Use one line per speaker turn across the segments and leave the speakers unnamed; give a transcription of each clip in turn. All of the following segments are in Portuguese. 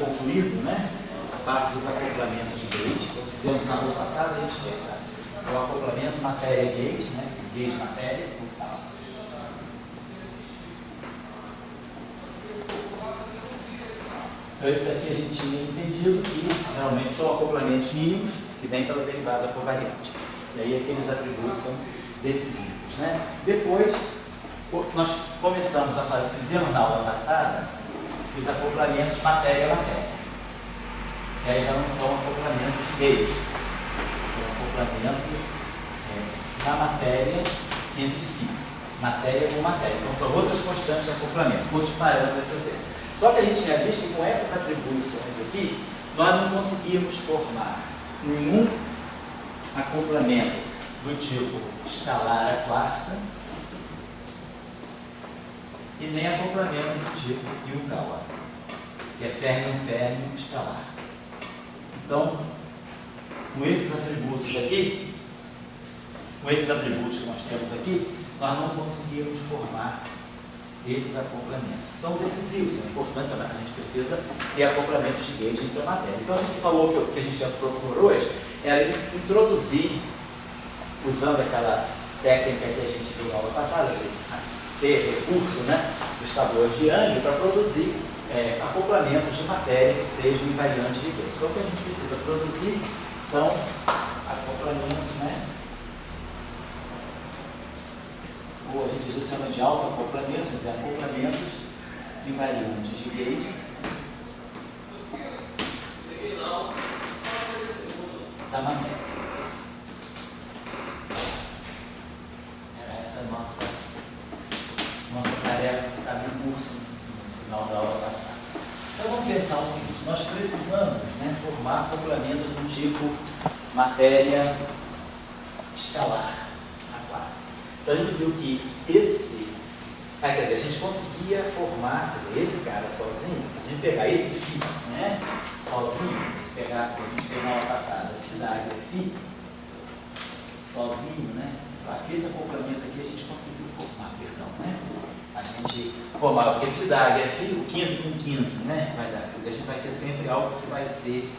concluído, né, a parte dos acoplamentos de gauge. Então, fizemos na aula passada, a gente fez o acoplamento matéria-gauge, né, gauge-matéria, como fala. Então, esse aqui a gente tinha entendido que geralmente são acoplamentos mínimos que vêm pela derivada covariante. E aí aqueles atributos são decisivos, né? Depois, nós começamos a fazer, fizemos na aula passada, os acoplamentos matéria-matéria. Que aí já não são acoplamentos gauge, são acoplamentos da matéria entre si. Matéria com matéria. Então são outras constantes de acoplamento, outros parâmetros a fazer. Só que a gente tinha visto que com essas atribuições aqui, nós não conseguíamos formar nenhum acoplamento do tipo escalar à quarta e nem acoplamento do tipo Yukawa, que é férmion-férmion escalar. Então, com esses atributos aqui, com esses atributos que nós temos aqui, nós não conseguimos formar esses acoplamentos. São decisivos, são importantes, a gente precisa ter acoplamentos de gauge entre a matéria. Então, a gente falou que o que a gente já procurou hoje era introduzir, usando aquela técnica que a gente viu na aula passada, de ter recurso, né, dos tabuões de Young para produzir acoplamentos de matéria que sejam invariantes de gauge. Então, o que a gente precisa produzir são acoplamentos, né, ou a gente chama de autoacoplamentos, quer dizer, acoplamentos invariantes de gauge da matéria. Era essa a nossa tarefa que está no curso no final da aula passada. Então vamos pensar o seguinte, nós precisamos, né, formar acoplamentos do tipo matéria escalar. Então a gente viu que quer dizer, a gente conseguia formar, quer dizer, esse cara sozinho, se a gente pegar esse φ, né, sozinho, pegasse, por exemplo, a gente fez na aula passada, φ da área φ, sozinho, né, eu acho que esse acoplamento aqui a gente conseguiu formar, perdão, né, a gente formava, porque φ da área φ, o 15 com 15, né, vai dar, quer dizer, a gente vai ter sempre algo que vai ser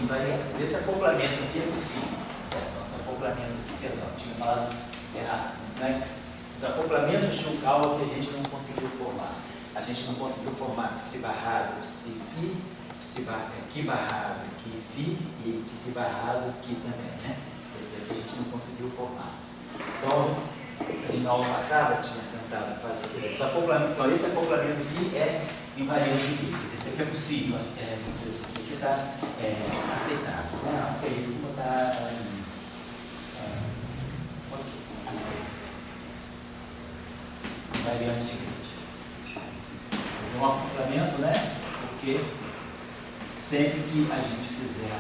invariante. Esse acoplamento aqui é possível, certo? Nosso acoplamento, perdão, tinha falado errado, né? Os acoplamentos de Yukawa que a gente não conseguiu formar. A gente não conseguiu formar psi barrado, psi fi, ki barrado, ki fi e psi barrado, ki também, né? Esse aqui a gente não conseguiu formar. Então, na aula passada tinha tentado fazer os acoplamentos. Então, esse acoplamento aqui é invariante de Gauge. Esse aqui é possível, esse aqui está aceitável, né? Aceito, está invariante de Gauge. Fazer um acoplamento, né? Porque sempre que a gente fizer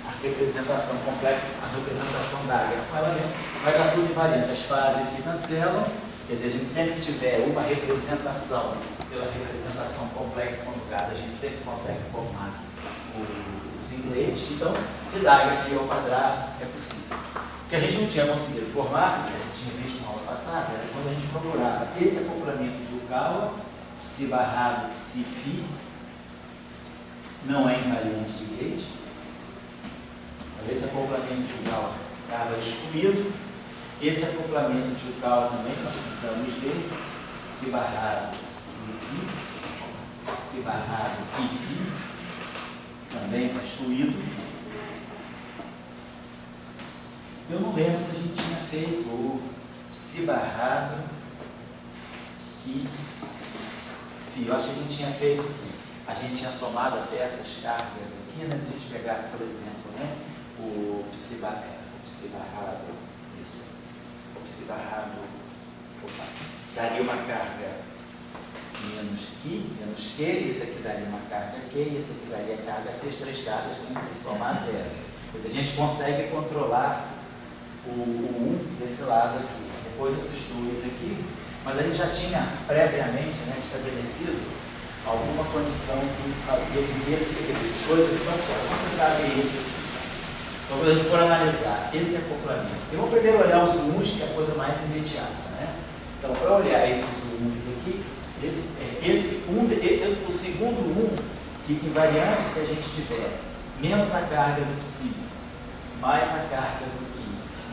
a representação complexa, a representação da área com ela dentro, vai dar tudo invariante. As fases se cancelam, quer dizer, a gente sempre tiver uma representação pela representação complexa conjugada, a gente sempre consegue formar o singlet. Então, de da área aqui ao quadrado é possível. O que a gente não tinha conseguido formar, que a gente tinha visto na aula passada, era quando a gente procurava esse acoplamento de Yukawa, psi barrado, psi fi, não é invariante de Gauge. Esse acoplamento de Yukawa estava excluído. Esse acoplamento de Yukawa também nós tentamos ver, psi barrado, psi fi, psi barrado, psi fi, também está excluído. Eu não lembro se a gente tinha feito o psi barrado e fi. Eu acho que a gente tinha feito sim. A gente tinha somado até essas cargas aqui, né? Se a gente pegasse, por exemplo, né, o psi barrado, isso, o psi barrado, daria uma carga menos Q, esse aqui daria uma carga Q, e esse aqui daria carga Q, as três cargas têm que se somar a zero. Quer dizer, a gente consegue controlar o 1 desse lado aqui, depois esses dois aqui, mas a gente já tinha previamente, né, estabelecido alguma condição que fazia que essas coisas estão fora. Vamos tentar ver esse aqui. Então, quando a gente for analisar esse acoplamento, eu vou primeiro olhar os UNs, que é a coisa mais imediata, né? Então, para olhar esses UNs aqui, O segundo 1 fica invariante se a gente tiver menos a carga do psi, mais a carga do φ,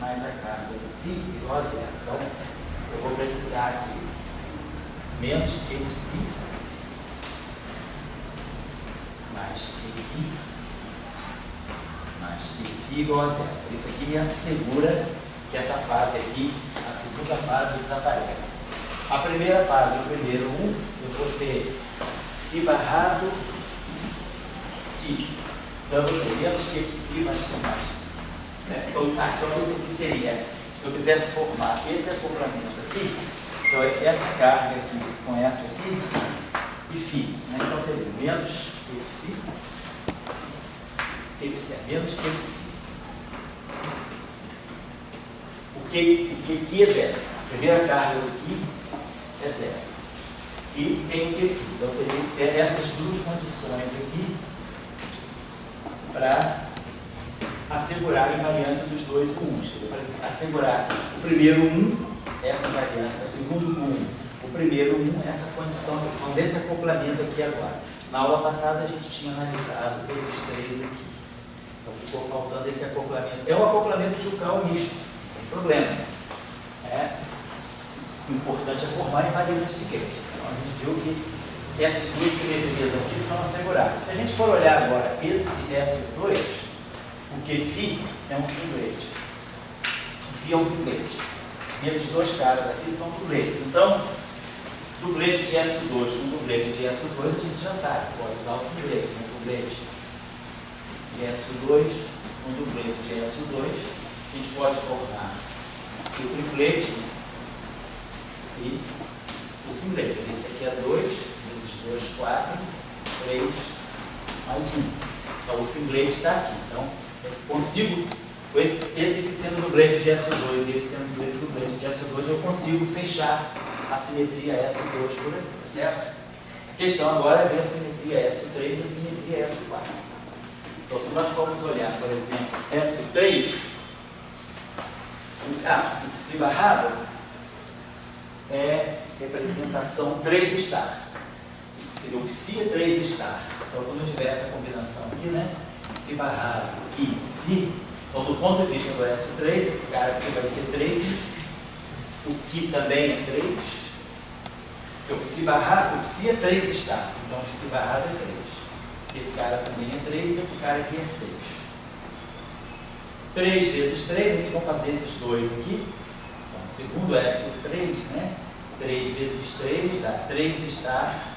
mais a carga do φ igual a zero. Então, eu vou precisar aqui menos que psi mais que φ mais que φ igual a zero. Isso aqui assegura que essa fase aqui, a segunda fase, desaparece. A primeira fase, o primeiro 1, eu vou ter psi barrado φ. Então, eu vou ter menos que psi mais que mais. Então, isso aqui seria, se eu quisesse formar esse acoplamento aqui, então essa carga aqui com essa aqui e φ. Então, eu teria menos que psi. Que psi é menos que psi. O que é zero? A primeira carga do que é zero. E tem o que φ. Então, eu teria que ter essas duas condições aqui para assegurar a invariância dos dois 1's. Para assegurar o primeiro 1, essa invariância, o segundo 1, o primeiro 1, essa condição desse acoplamento aqui agora. Na aula passada a gente tinha analisado esses três aqui. Então ficou faltando esse acoplamento. É um acoplamento de Jukkal misto, não tem problema. O importante é formar invariante de Kepler. Então a gente viu que essas duas simetrias aqui são asseguradas. Se a gente for olhar agora esse SO2, o que φ é um singlete. O φ é um singlete. E esses dois caras aqui são dubletes. Então, dublete de SO2 com dublete de SO2 a gente já sabe, pode dar o singlete, né? Dublete de SO2 com dublete de SO2, a gente pode formar o triplete e o singlete. Esse aqui é 2, vezes 2, 4, 3, mais 1. Então, o singlete está aqui. Então, eu consigo, esse aqui sendo dublete de SO2 e esse sendo dublete de SO2, eu consigo fechar a simetria SO2 por aqui, tá certo? A questão agora é ver a simetria SO3 e a simetria SO4. Então, se nós formos olhar, por exemplo, SO3, o psi barrado é representação 3 estar. O psi é 3 estar. Então, quando eu tiver essa combinação aqui, né? Psi barrado, Ki, Fi. Então, do ponto de vista do SO3, esse cara aqui vai ser 3. O Ki também é 3. O psi barrado, o psi é 3 estar. Então, o psi barrado é 3. Esse cara também é 3 e esse cara aqui é 6. 3 vezes 3, a gente vai fazer esses dois aqui. Então, segundo SO3, né? 3 vezes 3 dá 3 estar.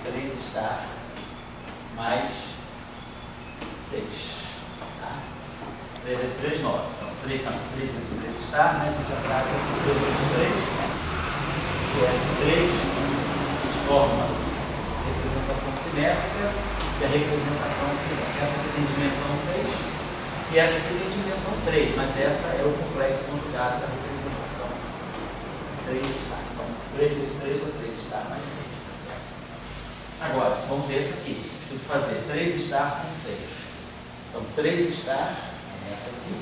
3 estar mais 6. Tá? 3 vezes 3, 9. Então, 3 vezes 3 estar, né? A gente já sabe que 3 vezes 3, né? O S3 forma a representação simétrica e a representação simétrica. Essa aqui tem dimensão 6 e essa aqui tem dimensão 3, mas essa é o complexo conjugado da representação 3 estar. Então, 3 vezes 3 é 3 estar mais 6. Agora, vamos ver essa aqui. Preciso fazer 3 estar com 6. Então, 3 estar é essa aqui.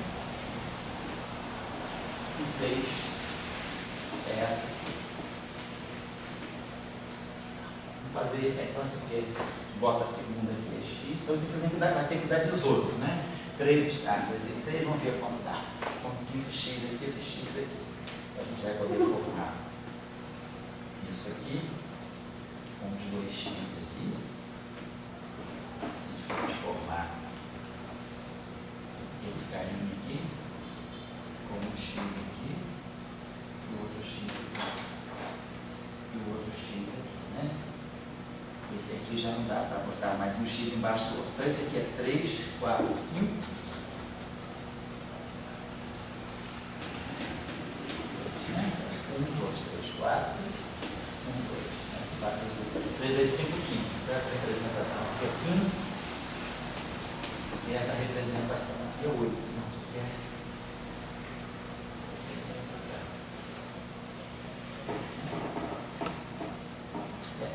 E 6 é essa aqui. Vamos fazer, então, essa aqui, bota a segunda aqui, é x. Então, simplesmente vai ter que dar 18, né? 3 estar vezes 6, vamos ver quanto dá. Com 15x aqui, esse x aqui. Então, a gente vai poder formar isso aqui. Com os 2x aqui, a gente vai formar esse carinho aqui, com um x aqui, e o outro x aqui, e o outro x aqui, né? Esse aqui já não dá para botar mais um x embaixo do outro. Então, esse aqui é 3, 4, 5. 1, 2, 3, 4. 3 vezes 5, 15. Então, essa representação aqui é 15. E essa representação aqui é 8. Não, aqui é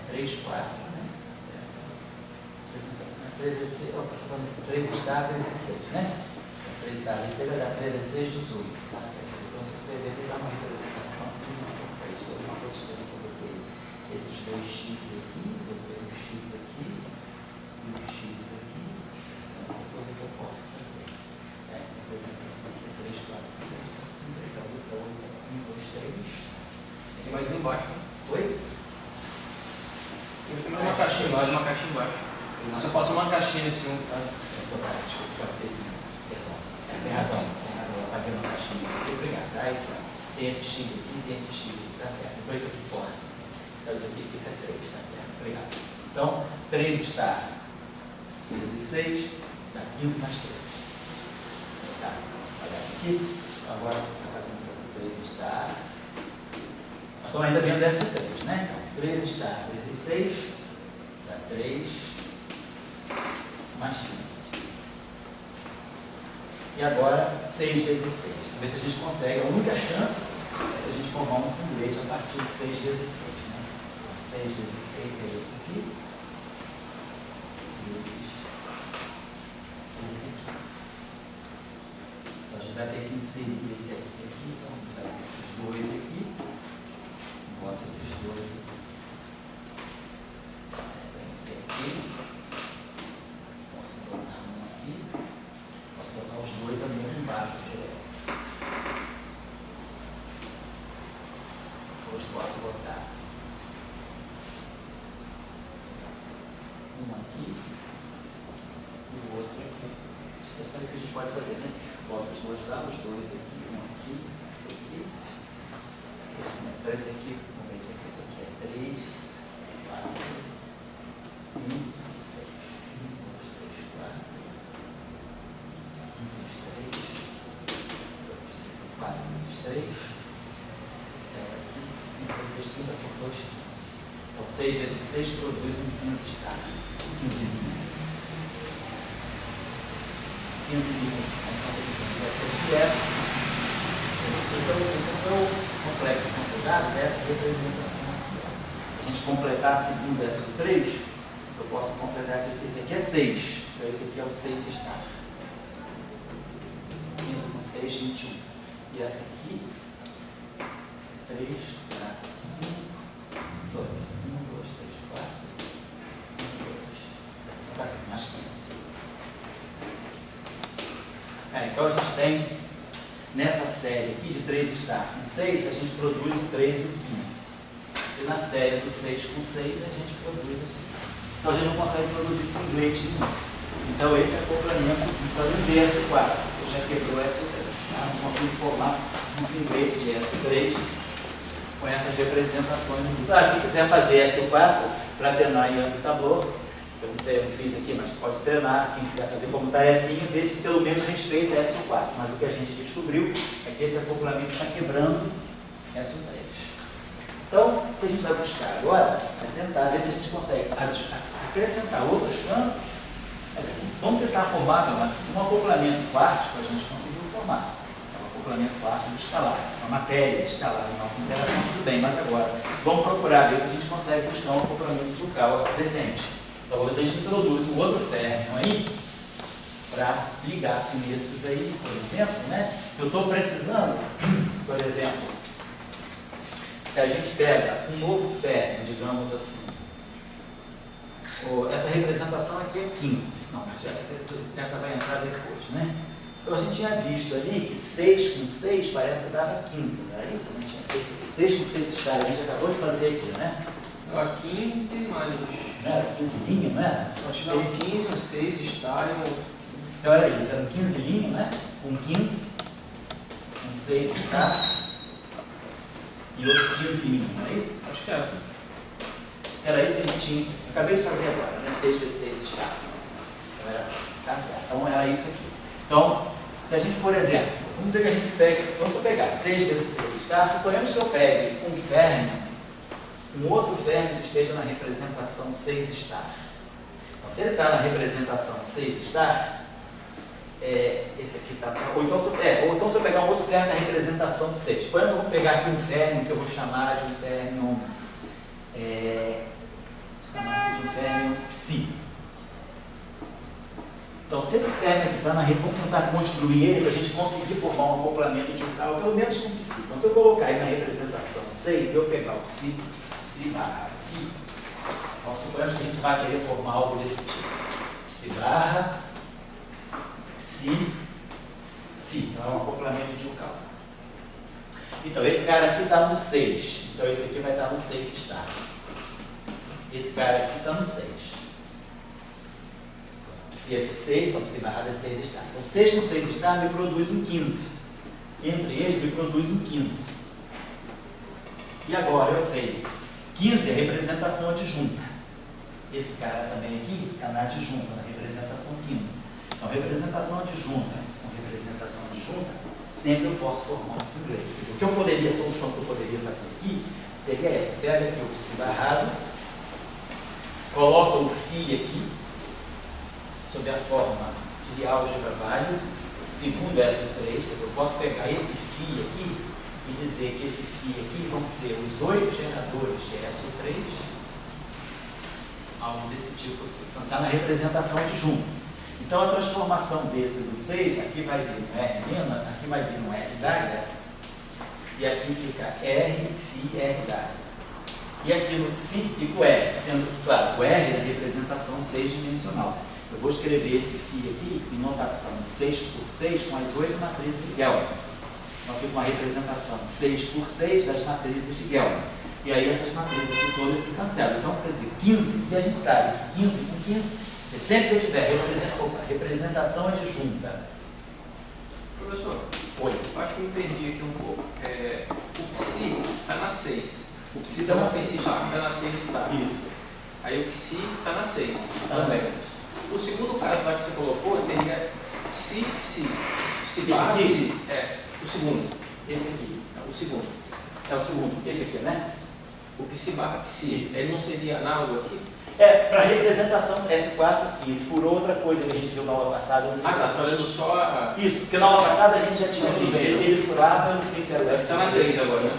3, 4, né? Certo. A representação é 3 vezes 6. 3 está vezes 6, né? 3 está vezes 6 vai dar 3 vezes 6, 18. Tá certo. Então, se escrever, ele dá uma representação de dimensão 3. Então, uma coisa sistema que eu botei esses dois x aqui, botei um x aqui e um x aqui. É uma coisa que eu posso fazer. Essa representação aqui é 3, 4, 5, 6, 5, 1, 2, 3.
Tem mais um embaixo, né?
Oi?
Tem também uma caixinha embaixo, uma caixinha embaixo. Só passa uma caixinha nesse um, tá?
Desculpa, pode ser sim. Perdão. Essa tem razão. Ela está vendo uma caixinha. Obrigado. Tá? Isso é. Tem esse x aqui, tem esse x aqui. Tá certo. Então isso aqui fora. Então isso aqui fica 3. Tá certo. Obrigado. Então, 3 está 16, dá 15 mais 3. Tá. Olha aqui. Agora, está fazendo isso aqui. 3 está. Nós estamos ainda vendo S3, né? Então, 3 está 16, dá 3 mais 15. E agora, 6 vezes 6. Vamos ver se a gente consegue. A única chance é se a gente formar um singlete a partir de 6 vezes 6. Né? Então, 6 vezes 6 é esse aqui. Vezes esse aqui. Então, a gente vai ter que inserir esse aqui. Então, a gente vai ter esses dois aqui. Bota esses dois aqui. Tem esse aqui. Posso botar um aqui. Posso botar os dois também aqui embaixo, direto. Hoje posso botar um aqui e o outro aqui. É só isso que a gente pode fazer, né? Bota os dois lá, os dois aqui, um aqui, aqui. Então esse aqui, vamos ver se aqui, esse aqui é 3, 4, 5, 6. 1, 2, 3, 4. 4 vezes 3, 7 aqui, 5 vezes 6, 30 por 2, 15. Então 6 vezes 6 produz um 15 estágio, 15 linhas. 15 linhas. Esse aqui é o complexo conjugado dessa representação aqui. A gente completar a segunda essa do 3, eu posso completar esse aqui é 6. Então esse aqui é o 6 estágio. 15 com 6, 21. E essa aqui, 3, 4, 5, 2, 1, 2, 3, 4, 1, 2. Está assim, mais 15. Então a gente tem, nessa série aqui de 3 estar com 6, a gente produz o 3 e o 15. E na série do 6 com 6, a gente produz isso. Então a gente não consegue produzir singlete nenhum. Então esse é o acoplamento, só de S4, eu já quebrou S3. Não consigo formar um singlete de S3 com essas representações. Claro, quem quiser fazer S4 para treinar em âmbito tablô, eu não sei, eu não fiz aqui, mas pode treinar. Quem quiser fazer como tarefinha, ver se pelo menos respeita S4. Mas o que a gente descobriu é que esse acoplamento está quebrando S3. Então, o que a gente vai buscar agora é tentar ver se a gente consegue acrescentar outros campos. Vamos tentar formar um acoplamento quártico, a gente conseguiu formar. Um acoplamento quártico do escalar, uma matéria escalar, uma interação, tudo bem, mas agora vamos procurar ver se a gente consegue buscar um acoplamento bucal decente. Então, a gente introduz um outro término aí para ligar com esses aí, por exemplo, né? Eu estou precisando, por exemplo, se a gente pega um novo término, digamos assim, essa representação aqui é 15. Não, essa vai entrar depois, né? Então a gente tinha visto ali que 6 com 6 parece que dava 15, não era isso? A gente tinha feito 6 com 6 está, a gente acabou de fazer aqui, né?
Dava 15 mais.
Não era 15 linhas, não era?
Acho que dava 15, um 6 está e
Então era isso, eram 15 linhas, né? Um 15, um 6 está e outro 15 linhas, não é isso?
acho que era.
Era isso que a gente tinha. Acabei de fazer agora, né? 6 vezes 6 está. Então era tá certo. Então era isso aqui. Então, se a gente, por exemplo, vamos dizer que a gente pega, vamos pegar 6 vezes 6 está, suponhamos que eu pegue um término, um outro término que esteja na representação 6 está. Então, se ele está na representação 6 está, esse aqui está. Ou então se eu pegar um outro término na representação 6. Por exemplo, vamos pegar aqui um término que eu vou chamar de um término. Chamar de um término psi. Então, se esse termo aqui está na rede, vamos tentar construir ele para a gente conseguir formar um acoplamento de um carro, pelo menos com psi. Então, se eu colocar aí na representação 6, eu pegar o psi barra aqui, então, suponhamos que a gente vai querer formar algo desse tipo. Psi barra, psi, φ. Então, é um acoplamento de um carro. Então, esse cara aqui está no 6. Então, esse aqui vai estar no 6 estável. Esse cara aqui está no 6. Psi F6, então psi barra D6 estável. Então, 6 no 6 estável me produz um 15. Entre eles me produz um 15. E agora eu sei, 15 é representação adjunta. Esse cara também aqui está na adjunta, na representação 15. Então, representação adjunta com representação adjunta, sempre eu posso formar um singlet. O que eu poderia, a solução que eu poderia fazer aqui seria essa. Pega aqui o psi barrado, coloca o φ aqui, sob a forma de álgebra válida, segundo SO3, eu posso pegar esse φ aqui e dizer que esse φ aqui vão ser os 8 geradores de SO3, algo desse tipo aqui. Então, está na representação adjunta. Então, a transformação desse do 6, aqui vai vir no R', aqui vai vir no R', e aqui fica R, φ, R'. E aqui no sim fica o R, sendo claro, o R é a representação 6-dimensional. Eu vou escrever esse φ aqui em notação 6 por 6 com as 8 matrizes de Gelman. Então, fica uma representação 6 por 6 das matrizes de Gelman. E aí, essas matrizes aqui todas se cancelam. Então, quer dizer, 15, e a gente sabe que 15 com 15, sempre que eu tiver representação adjunta.
Professor,
Oi.
eu acho que eu me perdi aqui um pouco. O psi está na 6.
O psi está na 6.
Está na 6 estável.
Isso.
Aí o psi está na 6.
Também.
O segundo caso lá que você colocou teria psi.
Esse aqui?
O segundo.
Esse aqui.
O segundo.
É o segundo. Esse aqui, né?
O psi barra psi. Ele não seria análogo aqui?
Para representação S4, sim. Ele furou outra coisa que a gente viu na aula passada. Não sei se
tá olhando só a...
Isso, porque na aula passada a gente já tinha visto. Ele furava, eu não sei se era o S4.
Está na 3 agora, né?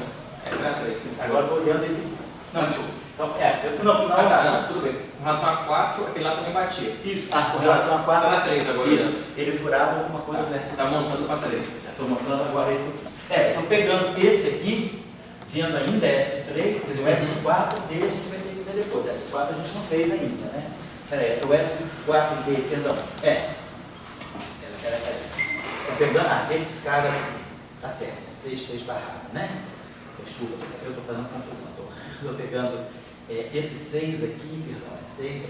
Está na 3.
Agora estou olhando esse aqui. Não,
desculpa.
Então, na aula passada.
Tudo bem. Com relação a 4, aquele lá também batia.
Isso, com relação a 4.
Está na 3 agora.
Isso, ele furava alguma coisa do S4.
Está montando para 3.
Estou montando agora esse aqui. Estou pegando esse aqui, vendo ainda S3, quer dizer, o S4 dele a gente vai ter que ver depois. O S4 a gente não fez ainda, né? Peraí, o S4 dele, perdão. Peraí. Estou pegando, esses caras aqui. Tá certo, 6 barrado, né? Desculpa, eu estou fazendo confusão. Estou pegando esse 6 aqui, perdão, é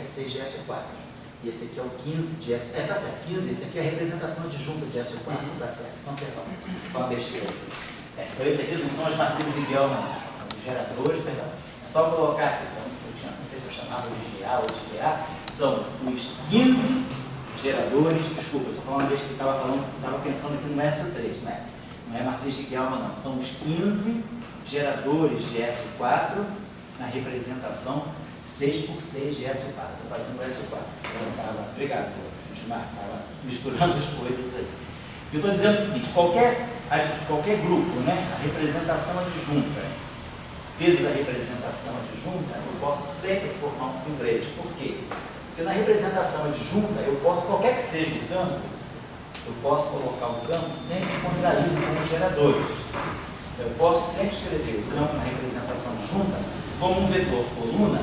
6 de SO4. E esse aqui é o 15 de SO4. Tá certo, 15, esse aqui é a representação adjunta de SO4. Tá certo, então perdão. Foi uma besteira. Então esse aqui não são as matrizes de Gelman, são os geradores, perdão. É só colocar aqui, não sei se eu chamava de GA ou de GA, são os 15 geradores, desculpa, eu estou falando besteira, estava pensando aqui no SO3, né? Não é matriz de Gelman não, são os 15 geradores de SO4 na representação 6 por 6 de SO4. Estou fazendo o SO4. Obrigado, Gilmar, estava misturando as coisas aí. Eu estou dizendo o seguinte, qualquer grupo, né, a representação adjunta, vezes a representação adjunta, eu posso sempre formar um singlet. Por quê? Porque na representação adjunta, eu posso, qualquer que seja o campo, eu posso colocar o campo sempre contraído com os geradores. Eu posso sempre escrever o campo na representação adjunta como um vetor coluna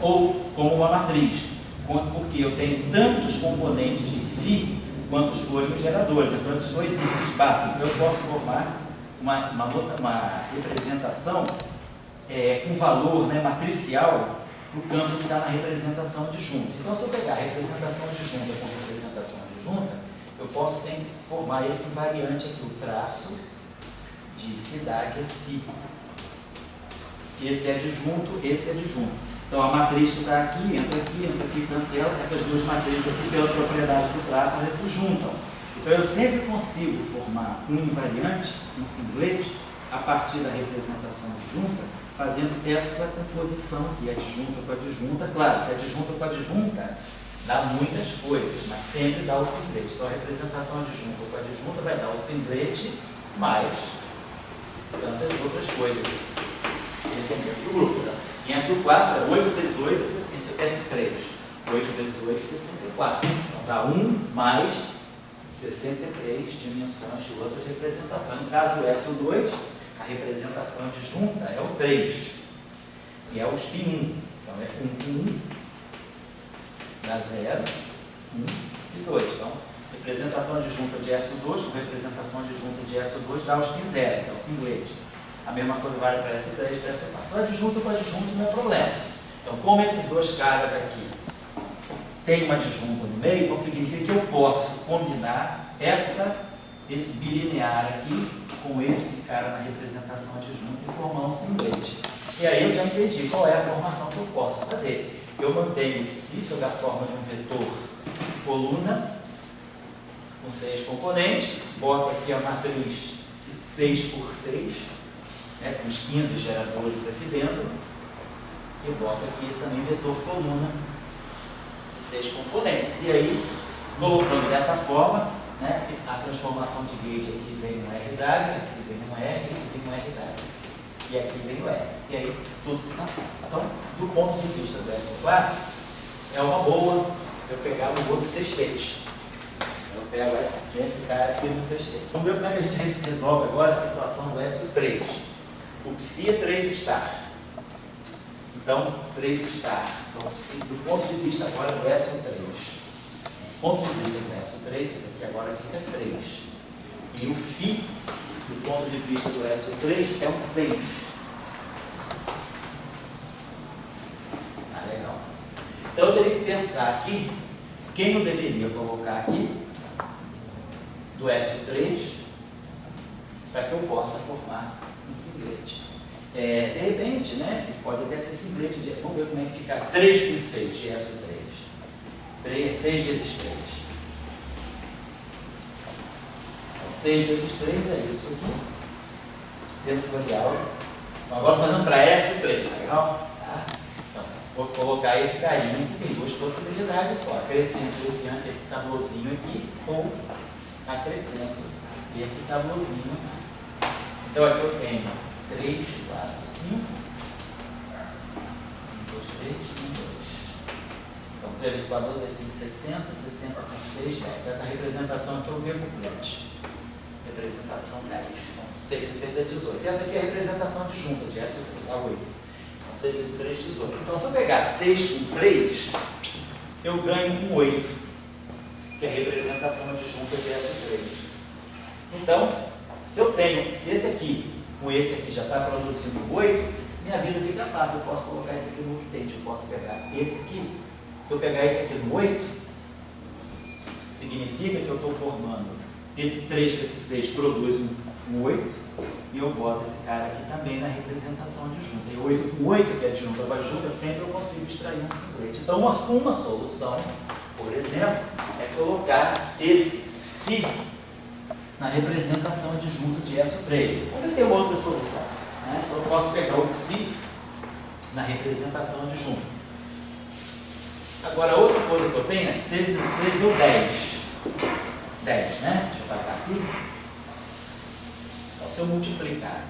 ou como uma matriz, porque eu tenho tantos componentes de φ quantos forem os geradores. Então, esses dois índices batem. Então, eu posso formar uma representação com valor, né, matricial para o campo que está na representação adjunta. Então, se eu pegar a representação adjunta com representação adjunta, eu posso sempre formar esse invariante aqui, o traço de Fiedagger φ. Esse é adjunto, esse é adjunto. Então, a matriz que está aqui, entra aqui, cancela. Essas duas matrizes aqui, pela propriedade do traço, elas se juntam. Então, eu sempre consigo formar um invariante, um singlet, a partir da representação adjunta, fazendo essa composição aqui, adjunta com adjunta. Claro que adjunta com adjunta dá muitas coisas, mas sempre dá o singlet. Então, a representação adjunta com adjunta vai dar o singlet mais tantas outras coisas. Entendeu? O grupo, tá? Em SO4 é 8 vezes 8, esse S3. 8 vezes 8, 64. Então dá 1 mais 63 dimensões de outras representações. No caso do SO2, a representação adjunta é o 3, e é o spin 1. Então é 1, dá 0, 1 e 2. Então, representação adjunta de SO2 com representação adjunta de SO2 dá o spin 0, que é o singlete. A mesma coisa vale para SO3 e para SO4. Então, adjunto com adjunto não é problema. Então, como esses dois caras aqui têm uma adjunta no meio, então significa que eu posso combinar esse bilinear aqui com esse cara na representação adjunta e formar um singlete. E aí eu já entendi qual é a formação que eu posso fazer. Eu mantenho o psi sob a forma de um vetor coluna com 6 componentes, boto aqui a matriz 6 por 6, né, com os 15 geradores aqui dentro, e boto aqui esse também vetor coluna de 6 componentes. E aí, colocando dessa forma, né, a transformação de gauge aqui vem no RW, aqui vem no R, aqui vem no RW. E aqui vem o R. E aí, tudo se nasce. Então, do ponto de vista do SO4, é uma boa eu pegar o outro sextete. Eu pego esse cara aqui no sextete. Vamos ver como é que a gente resolve agora a situação do SO3. O psi é 3 star. Então, 3 star. Então, do ponto de vista agora do SO3. Do ponto de vista do SO3, esse aqui agora fica 3. E o φ, do ponto de vista do SO3, é um 6. Ah, legal. Então, eu teria que pensar aqui, quem eu deveria colocar aqui, do SO3, para que eu possa formar um singlete. De repente, né, pode até ser singlete de... Vamos ver como é que fica 3 por 6 de SO3. 6 vezes 3. Então, 6 vezes 3 é isso aqui. Tensorial. Então, agora fazendo para SO3, tá legal? Tá? Então, vou colocar esse carinha que tem duas possibilidades só. Acrescento esse tabuzinho aqui ou acrescento esse tabuzinho. Então aqui eu tenho 3, 4, 5. 1, 2, 3, 1, 2. Então, 3 vezes 4, 2, 5, 60, 60 por 6, 10. Essa representação aqui é o mesmo plot. Representação 10. Então, 6 vezes 3 é 18. E essa aqui é a representação adjunta de SO3, dá 8. Então, 6 vezes 3, 18. Então, se eu pegar 6 com 3, eu ganho um 8, que é a representação adjunta de SO3. Então, se esse aqui com esse aqui já está produzindo 8, minha vida fica fácil. Eu posso colocar esse aqui no octante. Eu posso pegar esse aqui. Se eu pegar esse aqui no 8, significa que eu estou formando esse 3 com esse 6 produz um 8, e eu boto esse cara aqui também na representação adjunta. E 8 com 8, que é adjunta com adjunta, sempre eu consigo extrair um singlete. Então, uma solução, por exemplo, é colocar esse psi na representação adjunta de SO3. Vamos ver se tem outra solução. Né? Eu posso pegar o psi na representação adjunta. Agora, outra coisa que eu tenho é 6 vezes 3 deu 10. 10, né? Deixa eu botar aqui. Então, se eu multiplicar,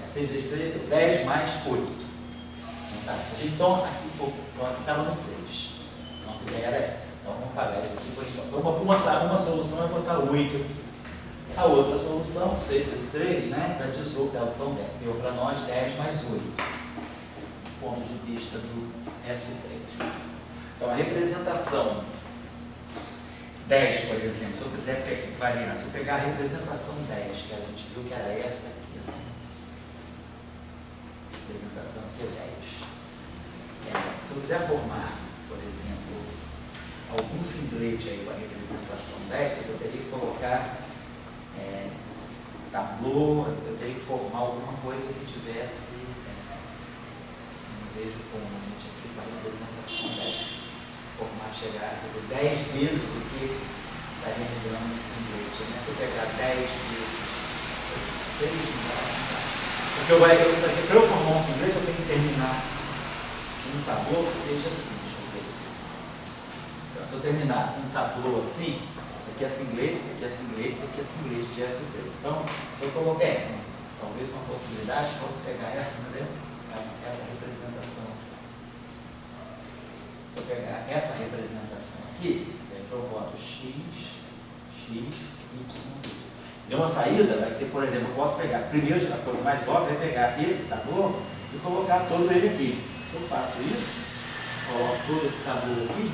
6 vezes 3 deu 10 mais 8. Então, aqui estava no 6. Nossa ideia era essa. Então, vamos pagar isso aqui por enquanto. Então, uma solução é botar 8 aqui. A outra solução, 6 vezes 3, né, dá 18, então deu para nós 10 mais 8, do ponto de vista do SO3. Então, a representação 10, por exemplo, se eu quiser variar, se eu pegar a representação 10, que a gente viu que era essa aqui, né? A representação aqui é 10. Se eu quiser formar, por exemplo, algum singlete aí com a representação 10, eu teria que colocar tablô, eu teria que formar alguma coisa que tivesse, não vejo como a gente aqui com a representação 10, formar, chegar, quer dizer, 10 vezes o que estaria me dando no singlete, né? Se eu pegar 10 vezes 6, porque para eu formar um singlete eu tenho que terminar um tablô que seja assim, deixa eu ver. Então, se eu terminar um tablô assim, isso aqui é singlete, isso aqui é singlete, isso aqui é singlete de SO3. Então, se eu colocar, talvez uma possibilidade, posso pegar essa, mas essa representação. Se eu pegar essa representação aqui, eu boto x, y. Deu uma saída, vai ser, por exemplo, eu posso pegar, primeiro, a coisa mais óbvia é pegar esse tabu e colocar todo ele aqui. Se eu faço isso, coloco todo esse tabu aqui,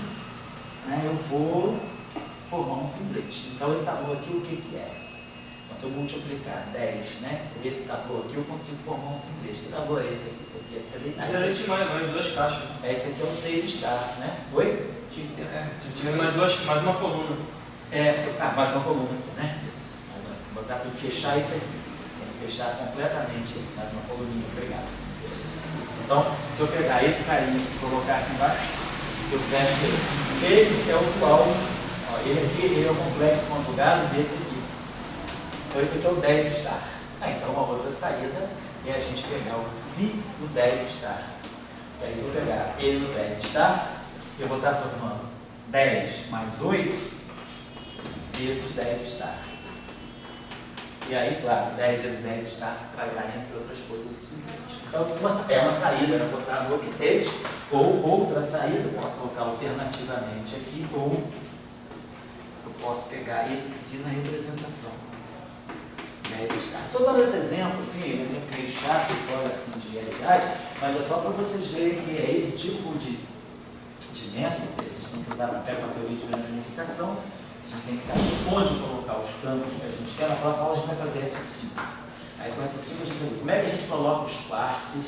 né, eu vou formar um simplete. Então, esse tabu aqui, o que é? Então, se eu multiplicar 10, né, por esse tabu aqui, eu consigo formar um simplete. Que tabu é esse aqui? Isso aqui é 3.
Geralmente mais duas caixas.
Esse aqui é o 6 estar, né? Oi?
Tinha mais uma coluna.
Mais uma coluna, né? Isso. Vou botar para fechar isso aqui. Vou fechar completamente isso, mais uma coluninha, obrigado. Isso. Então, se eu pegar esse carinha e colocar aqui embaixo, eu fecho ele. Ele é o qual, ó, ele aqui, ele é o complexo conjugado desse aqui. Então, esse aqui é o 10 estar. Então, uma outra saída é a gente pegar o si do 10 estar. Aí, se eu pegar ele no 10 estar, eu vou estar formando 10 mais 8 vezes 10 estar. E aí, claro, 10 vezes 10 estar vai dar, entre outras coisas, o simplete. Então, é uma saída, né? Vou botar no octet, ou outra saída, eu posso colocar alternativamente aqui, ou eu posso pegar esse si na representação. 10 estar. Estou dando esse exemplo, assim, um exemplo meio chato, fora assim de realidade, mas é só para vocês verem que é esse tipo de método que a gente tem que usar na teoria de grande unificação. A gente tem que saber onde colocar os campos que a gente quer. Na próxima aula a gente vai fazer SO5. Aí com SO5 a gente vai ver como é que a gente coloca os quartos,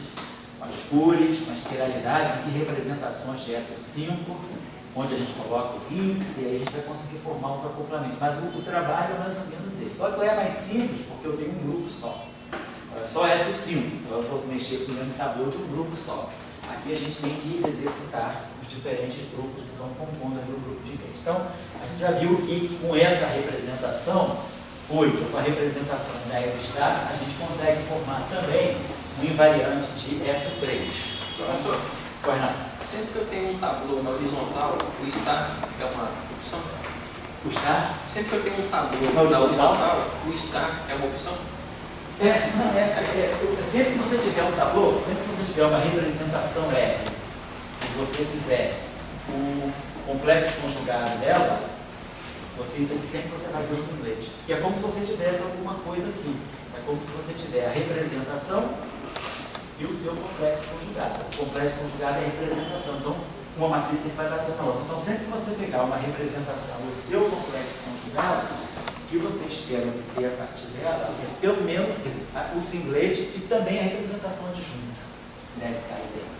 as cores, as quiralidades, e que representações de SO5, onde a gente coloca o Higgs, e aí a gente vai conseguir formar os acoplamentos. Mas o trabalho é mais ou menos esse. Só que é mais simples porque eu tenho um grupo só. É só SO5. Então eu vou mexer com o mesmo tabu de um grupo só. Aqui a gente tem que exercitar os diferentes grupos que estão compondo ali o grupo de gates. Então, a gente já viu que com essa representação, 8, com a representação 10 estar, a gente consegue formar também um invariante de SO3.
Professor, sempre que eu tenho um tabu na horizontal, o estar é uma opção?
O estar?
Sempre que eu tenho um tabu na horizontal, o estar é uma opção?
Sempre que você tiver um tabu, sempre que você tiver uma representação F, e você fizer o complexo conjugado dela, isso aqui sempre você vai ver o simplete. Que é como se você tivesse alguma coisa assim. É como se você tiver a representação e o seu complexo conjugado. O complexo conjugado é a representação. Então, uma matriz sempre vai bater na outra. Então, sempre que você pegar uma representação do seu complexo conjugado, o que você espera obter a partir dela é pelo menos o simplete e também a representação adjunta. Deve cair dentro.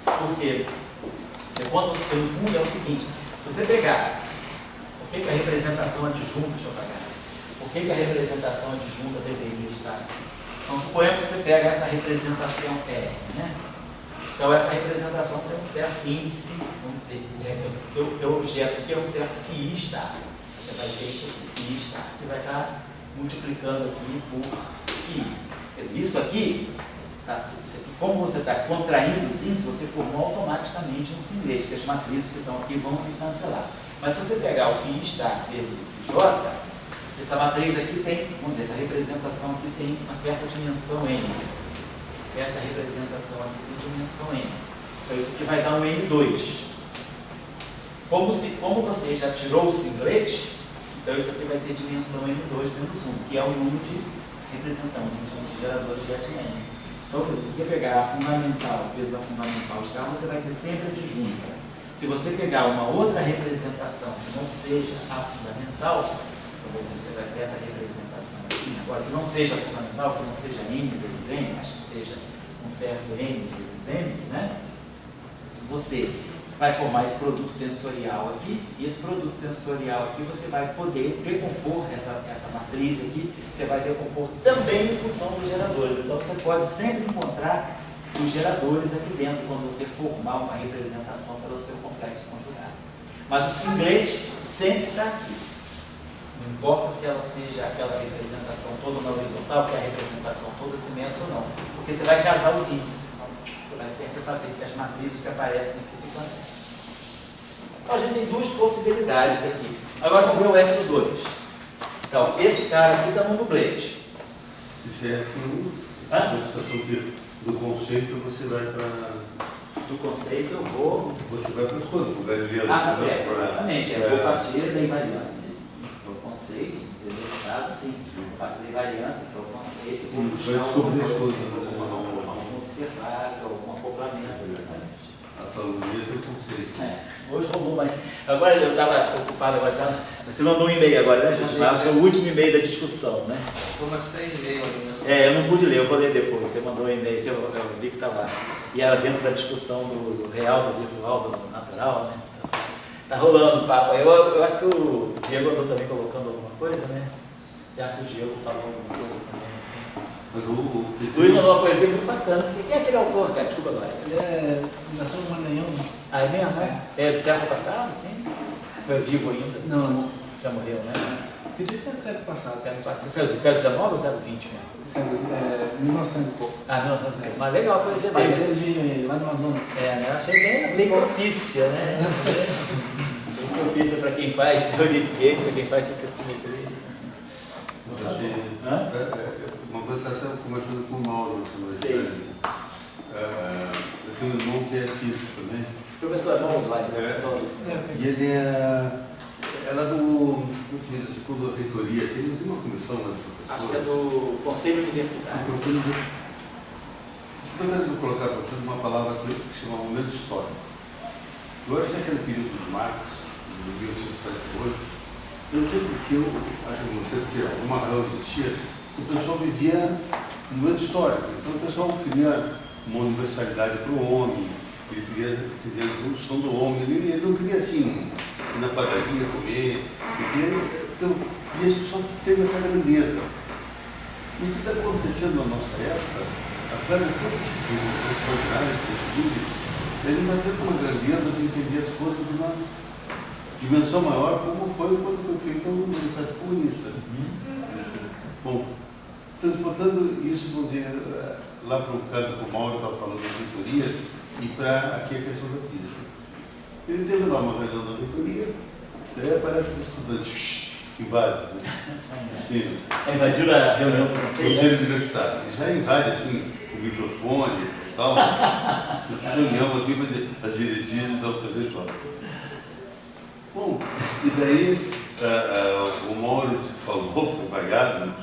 Por quê? Pelo fundo é o seguinte, se você pegar por que a representação adjunta, deixa eu apagar, por que a representação adjunta deveria estar? Então, suponhamos que você pega essa representação R, né? Então, essa representação tem um certo índice, vamos dizer, o objeto aqui é um certo φ estar. Você vai ter isso aqui, φ estar, que vai estar multiplicando aqui por φ. Isso aqui, como você está contraindo os índices, você formou automaticamente um simplete, que as matrizes que estão aqui vão se cancelar. Mas se você pegar o φ estar vezes o φj, essa matriz aqui tem, vamos dizer, essa representação aqui tem uma certa dimensão n. Essa representação aqui tem dimensão n. Então isso aqui vai dar um n2. Como você já tirou o simplete, então isso aqui vai ter dimensão n2 menos 1, que é o número de representantes, de geradores de SN. Então, se você pegar a fundamental vezes a fundamental estar, você vai ter sempre a adjunta. Se você pegar uma outra representação que não seja a fundamental, por exemplo, você vai ter essa representação assim, agora que não seja fundamental, que não seja n vezes n, mas que seja um certo n vezes n, né? Você vai formar esse produto tensorial aqui, e esse produto tensorial aqui você vai poder decompor essa matriz aqui, você vai decompor também em função dos geradores. Então você pode sempre encontrar os geradores aqui dentro quando você formar uma representação pelo seu complexo conjugado. Mas o simplete sempre está aqui. Não importa se ela seja aquela representação toda na horizontal, que é a representação toda simétrica ou não, porque você vai casar os índices. Você vai sempre fazer que as matrizes que aparecem aqui se cancelem. Então a gente tem duas possibilidades aqui. Agora vamos ver o SO2. Então, esse cara aqui está no dublete.
Isso é assim, a situação que do conceito você vai para
do conceito eu vou...
Você vai para as coisas, para o Galileu.
Ah, tá certo, exatamente. Eu vou partir da invariância para o conceito, nesse caso, sim. Eu parto da invariância para o conceito, vou buscar alguma observável, algum acoplamento, exatamente.
A teologia tem conceito.
Hoje roubou mais. Agora eu estava ocupado, você mandou um e-mail agora, né, gente? Acho que é o último e-mail da discussão, né?
Foi umas 3 e-mails ali.
Eu não pude ler, eu vou ler depois. Você mandou um e-mail, eu vi que estava. E era dentro da discussão do real, do virtual, do natural, né? Tá rolando o papo. Eu acho que o Diego andou também colocando alguma coisa, né? Eu acho que o Diego falou alguma coisa também, assim.
Mas
O Luiz mandou uma poesia muito bacana. Quem é aquele autor, cara? Desculpa agora.
Ele é Nação do Maranhão.
Ah, é mesmo, né? É do século passado, sim? Ou é vivo ainda?
Não,
Já morreu, né?
acredito que é do século passado.
Século XIX ou século XX mesmo?
1900 e pouco.
Ah, 1900 e pouco. Mas legal a poesia
Pai
dele.
dele de lá do Amazonas.
Né? Achei bem propícia, né? Bem propícia para quem faz teoria de queijo, para quem faz supersimetria.
Uma coisa que eu estava conversando com o Mauro, eu tenho um irmão que é físico também.
Professor Mauro Duarte, professor do
E ele é lá do, como se diz, segundo a reitoria, tem uma comissão lá de professores.
acho que é do Conselho Universitário.
Eu quero colocar para vocês uma palavra que se chama momento histórico. Eu acho que aquele período de Marx, de 1848, eu não sei porque eu acho que você, porque alguma razão existia, o pessoal vivia um momento histórico. Então o pessoal queria uma universalidade para o homem, ele queria entender a evolução do homem, ele não queria assim, ir na padaria comer, ele queria ter, e as pessoas teve essa grandeza. E o que está acontecendo na nossa época, apesar de todo esse desenvolvimento extraordinário que a gente vive, ele ainda tem uma grandeza de entender as coisas de uma dimensão maior, como foi quando foi feito o Manifesto Comunista. Bom, transportando isso, vamos dizer, lá para o caso que o Mauro estava falando da reitoria, e para aqui a questão da física. Ele teve lá uma reunião da reitoria, daí aparece o estudante, invade. Né?
Invadiu a reunião do conselho?
Conselho universitário. Ele já invade assim, o microfone e tal. Essa reunião assim, as diretrizes da UFRJ. Bom, e daí o Mauro falou, foi vaiado.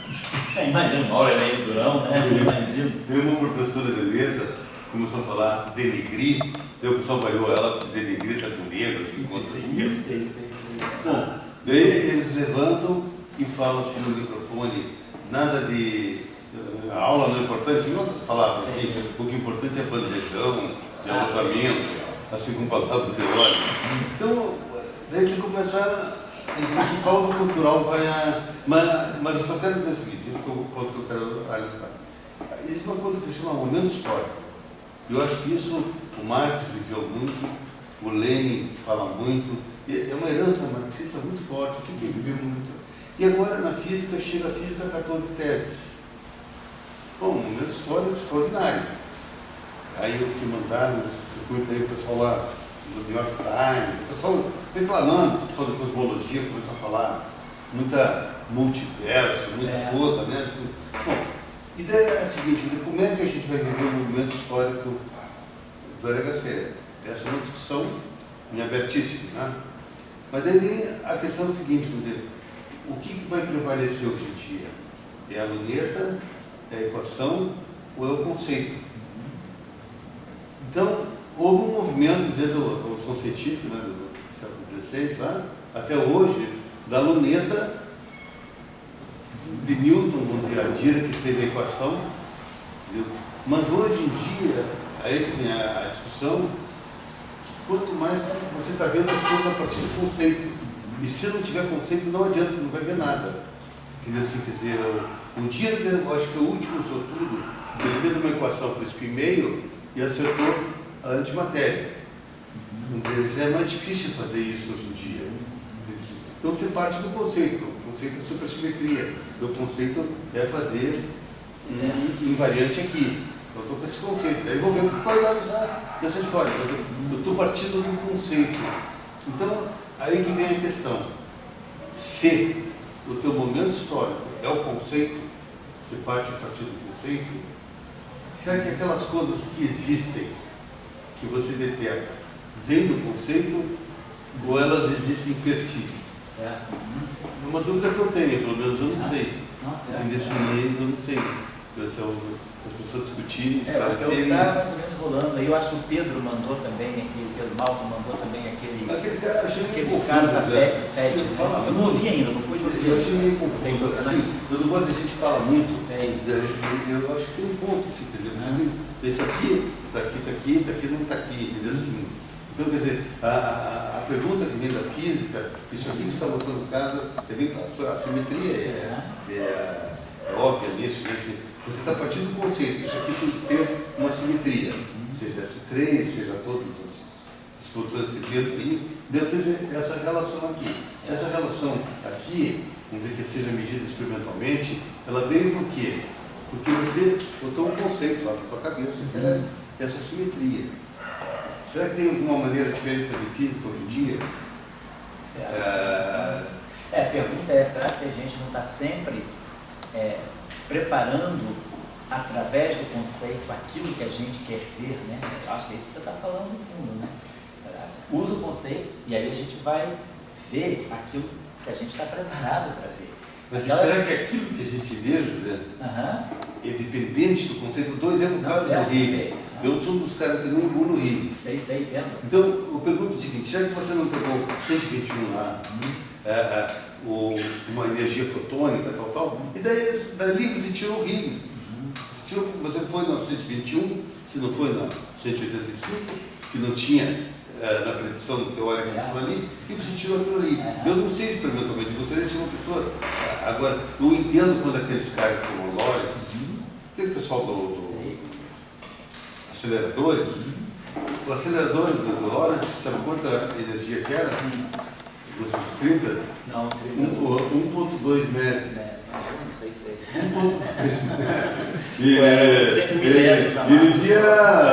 Imagina, o Mauro é meio durão, né? Imagino.
Tem uma professora de letras, começou a falar denegrir, daí o pessoal vaiou ela, denegrir está com negro, assim,
Sei.
Bom, daí eles levantam e falam assim no microfone, nada de a aula não é importante, em outras palavras, assim, o que é importante é bandejão, é alojamento, assim com palavras teóricas. Então, daí você começa a entender que qual cultural vai mas eu só quero dizer o seguinte, esse é o ponto que eu quero alertar. Isso é uma coisa que se chama momento histórico. Eu acho que isso o Marx viveu muito, o Lenin fala muito, é uma herança marxista muito forte, o que viveu muito. E agora na física chega a física 14 teses. Bom, um momento histórico extraordinário. Aí o que mandaram nesse circuito aí, o pessoal lá do New York Times, o pessoal reclamando, o pessoal da cosmologia começou a falar muita multiverso, muita coisa, né? Bom, a ideia é a seguinte, como é que a gente vai viver o movimento histórico do LHC? Essa é uma discussão abertíssima, né? Mas daí a questão é a seguinte, quer dizer, o que vai prevalecer hoje em dia? É a luneta, é a equação ou é o conceito? Então, houve um movimento desde a evolução científica, né, do século XVI, lá, até hoje, da luneta de Newton, vamos dizer, a Dirac que teve a equação, entendeu? Mas hoje em dia, aí que vem a discussão, quanto mais você está vendo as coisas a partir do conceito. E se não tiver conceito, não adianta, você não vai ver nada. Entendeu? Assim, quer dizer, o Dirac, eu acho que foi o último sortudo, ele fez uma equação para esse e-mail e acertou a antimatéria. Já é mais difícil fazer isso hoje em dia. Então você parte do conceito. O conceito é supersimetria. O conceito é fazer um invariante aqui. Eu estou com esse conceito. Aí vou ver o que vai dar dessa história. Eu estou partindo do conceito. Então, aí que vem a questão. Se o teu momento histórico é o conceito, você parte a partir do conceito, será que aquelas coisas que existem que você detecta vem do conceito ou elas existem per si?
É.
É uma dúvida que eu tenho, pelo menos eu não sei.
Nossa,
Em definir, eu não sei. Então, as pessoas discutirem,
eu acho que está mais ou menos rolando aí. Eu acho que o Pedro mandou também, aquele Pedro Malta mandou também aquele
cara, achei meio
aquele
confuso,
cara da
né?
PET. Eu não ouvi ainda, não pude ouvir.
Eu achei meio confuso. Assim, eu não gosto de gente que fala muito.
Sei.
Eu acho que tem um ponto, assim, entendeu? Isso aqui, está aqui, está aqui, está aqui, não está aqui, entendeu? Assim, então, quer dizer, a pergunta que vem da física, isso aqui que você está mostrando no caso, é bem claro, a simetria é óbvia nisso, né? Você está partindo do conceito, isso aqui tem que ter uma simetria, seja S3, seja todos os flutuantes de peso aí, deve ter essa relação aqui. Essa relação aqui, vamos dizer que seja medida experimentalmente, ela veio por quê? Porque você botou um conceito lá na sua cabeça, que era essa simetria. Será que tem alguma maneira diferente de fazer física hoje em dia?
A pergunta é, será que a gente não está sempre preparando, através do conceito, aquilo que a gente quer ver, né? Eu acho que é isso que você está falando no fundo, né? Usa o conceito e aí a gente vai ver aquilo que a gente está preparado para ver.
Mas será que aquilo que a gente vê, José, é dependente do conceito? Eu dou exemplo do caso do Higgs. Eu sou um dos caras que não engolo o Higgs.
Sei, entendo.
Então, eu pergunto o seguinte, será que você não pegou 121 lá, uma energia fotônica, tal, e daí dali você tirou o Higgs. Você foi na 121, se não foi na 185, que não tinha na predição teórica aquilo ali, e você tirou aquilo ali. Eu não sei experimentalmente, eu gostaria de ser uma pessoa. Agora, eu entendo quando aqueles caras como o Lawrence, aquele pessoal do aceleradores, o acelerador do Lawrence, sabe quanta energia que era? 30?
Não,
1.2 metros.
Eu não sei se é.
1.2 metros. E ele via,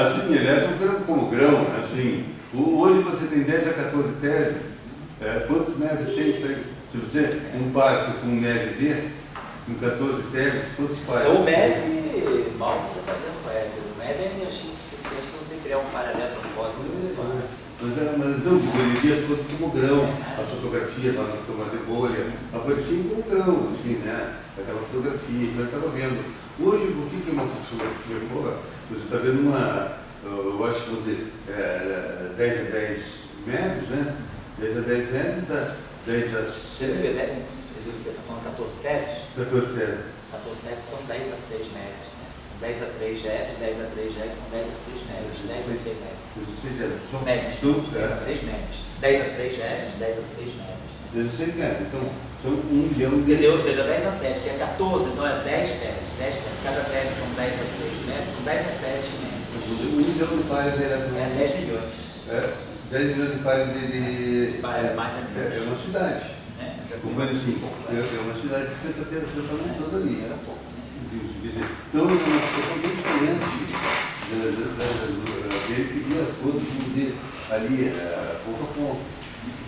assim, elétron como grão, assim. Hoje você tem 10 a 14 TeV, quantos MeV tem? Se você compara com um MeV com 14 TeV, quantos pares?
O MeV, mal você está vendo o MeV é energia suficiente para você criar um paralelo cósmico.
Mas então, ele via as coisas como grão, as fotografias lá nas câmaras de bolha, apareciam como grão, assim, né? Aquela fotografia, então eu estava vendo. Hoje, o que é uma fotografia boa? Você está vendo eu acho que vou dizer, 10 a 10 metros, né? 10 a 10 metros, dá 10 a 7. Você viu que está falando 14 teves? 14 teves.
14 teves são 10 a 6 metros, né? 10 a 3 GeVs, 10 a 3 GeVs são 10 a 6 metros, 10 a 6 metros. 10 a 6 metros. 10 a 3 GeVs, 10 a 6 metros.
10 a 6 metros, então são 1 milhão de...
Quer dizer, ou seja, 10 a 7, que é 14, então é 10 teves. 10 teves. Cada teve são 10 a 6 metros, são 10 a 7 metros.
1 milhão de pares de elétrons.
10 milhões.
10 milhões de pares de... É uma cidade. Como assim? É uma cidade que você está montando ali. Então, é uma situação bem diferente dele que via as coisas, vamos dizer, ali, ponto a ponto.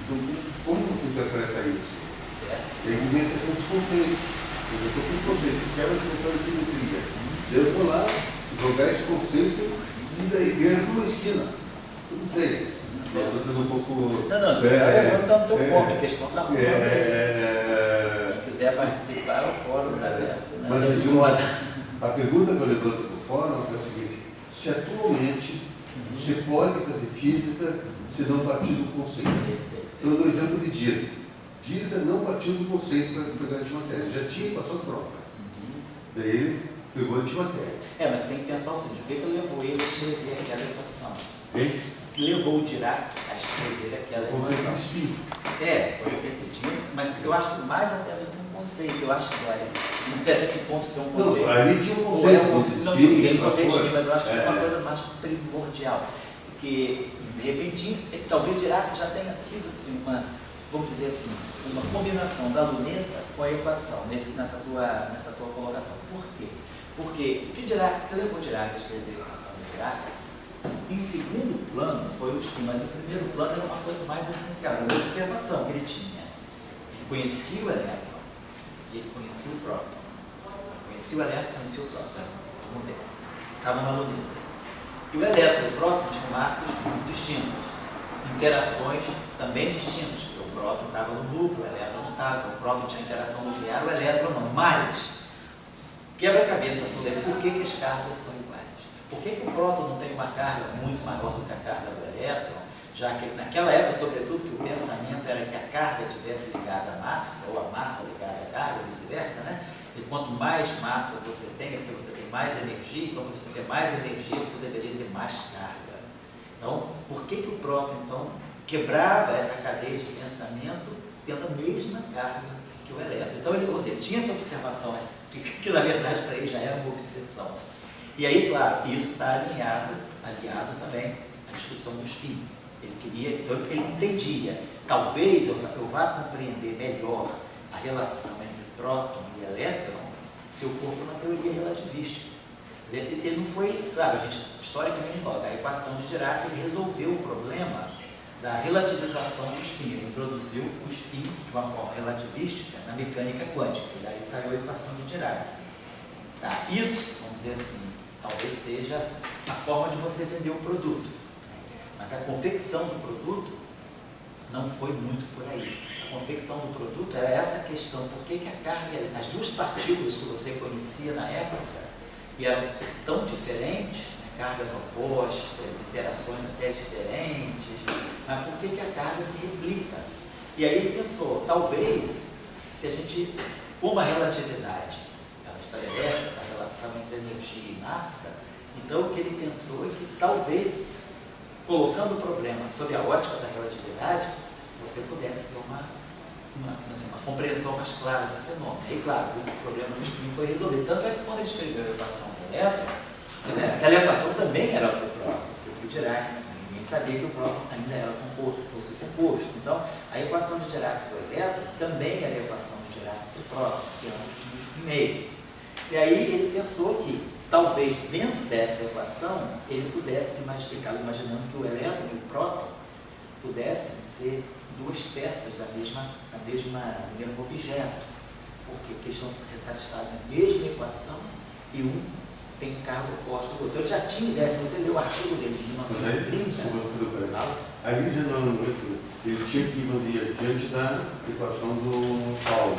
Então, como você interpreta isso? Tem que ver a questão dos conceitos. Eu estou com o conceito, quero explicar a simetria. Eu vou lá, jogar esse conceito e daí ver uma esquina. Eu não sei. Estou sendo um pouco...
Não, você está levantando o teu ponto, a questão da rua. Quem quiser participar, o fórum está aberto.
A pergunta que eu levanto para o fórum é a seguinte: se atualmente você pode fazer física se não partir do conceito? Então, eu dou o exemplo de Dirac. Dirac não partiu do conceito para pegar a antimatéria, já tinha passado prova. Daí ele pegou a antimatéria.
Mas tem que pensar o seguinte: o que levou ele a escrever aquela equação?
Hein?
Levou o Dirac a escrever aquela equação.
Conceito de espinho.
Foi o que ele tinha, mas eu acho que mais até do que um conceito. Eu acho que não sei até que ponto ser um conceito.
Não, ali tinha um conceito.
Não tinha um conceito, mas eu acho que é uma coisa mais primordial. Porque, de repente, talvez Dirac já tenha sido assim, vamos dizer assim, uma combinação da luneta com a equação, nessa tua colocação. Por quê? Porque o que levou Dirac a escrever a equação de Dirac, em segundo plano, foi o último, mas em primeiro plano era uma coisa mais essencial, era a observação que ele tinha. Ele conhecia o elétron e ele conhecia o próton. Conhecia o elétron, conhecia o próton. Vamos ver. Estava na luneta. E o elétron e o próton tinham massas muito distintas, interações também distintas, porque o próton estava no núcleo, o elétron não estava, então o próton tinha interação nuclear, o elétron não. Mas, quebra-cabeça tudo é por que as cargas são iguais? Por que o próton não tem uma carga muito maior do que a carga do elétron? Já que naquela época, sobretudo, que o pensamento era que a carga estivesse ligada à massa, ou a massa ligada à carga, ou vice-versa, né? E quanto mais massa você tem, é porque você tem mais energia, então para você ter mais energia, você deveria ter mais carga. Então, por que o próton, então, quebrava essa cadeia de pensamento tendo a mesma carga que o elétron? Então, ele tinha essa observação, que na verdade para ele já era uma obsessão. E aí, claro, isso está aliado também à discussão do spin. Ele queria, então ele entendia, talvez eu vá compreender melhor a relação entre próton e elétron se eu for para uma teoria relativística. Ele não foi, claro, a gente historicamente coloca a equação de Dirac, ele resolveu o problema da relativização do spin, ele introduziu o spin de uma forma relativística na mecânica quântica, e daí saiu a equação de Dirac. Tá? Isso, vamos dizer assim, talvez seja a forma de você vender o produto. Mas a confecção do produto não foi muito por aí. A confecção do produto era essa questão, por que a carga, as duas partículas que você conhecia na época, e eram tão diferentes, né, cargas opostas, interações até diferentes, mas por que a carga se replica? E aí ele pensou, talvez, se a gente, como a relatividade, ela estabelece essa relação entre energia e massa, então o que ele pensou é que talvez, colocando o problema sob a ótica da relatividade, você pudesse ter uma compreensão mais clara do fenômeno. E claro, o problema do spin foi resolvido. Tanto é que quando ele escreveu a equação do elétron, aquela equação também era para o próton, para o Dirac, ninguém sabia que o próton ainda era fosse composto. Então, a equação de Dirac para o elétron também era a equação de Dirac para o próton, que ambos tinham o spin meio. E aí ele pensou que talvez dentro dessa equação ele pudesse imaginando que o elétron e o próton pudessem ser duas peças do mesmo objeto, porque eles satisfazem a mesma equação e um tem carga oposta do outro. Ele já tinha ideia, se você ler o artigo dele de 1930,
aí já não, ele tinha que ir adiante da equação do Paulo.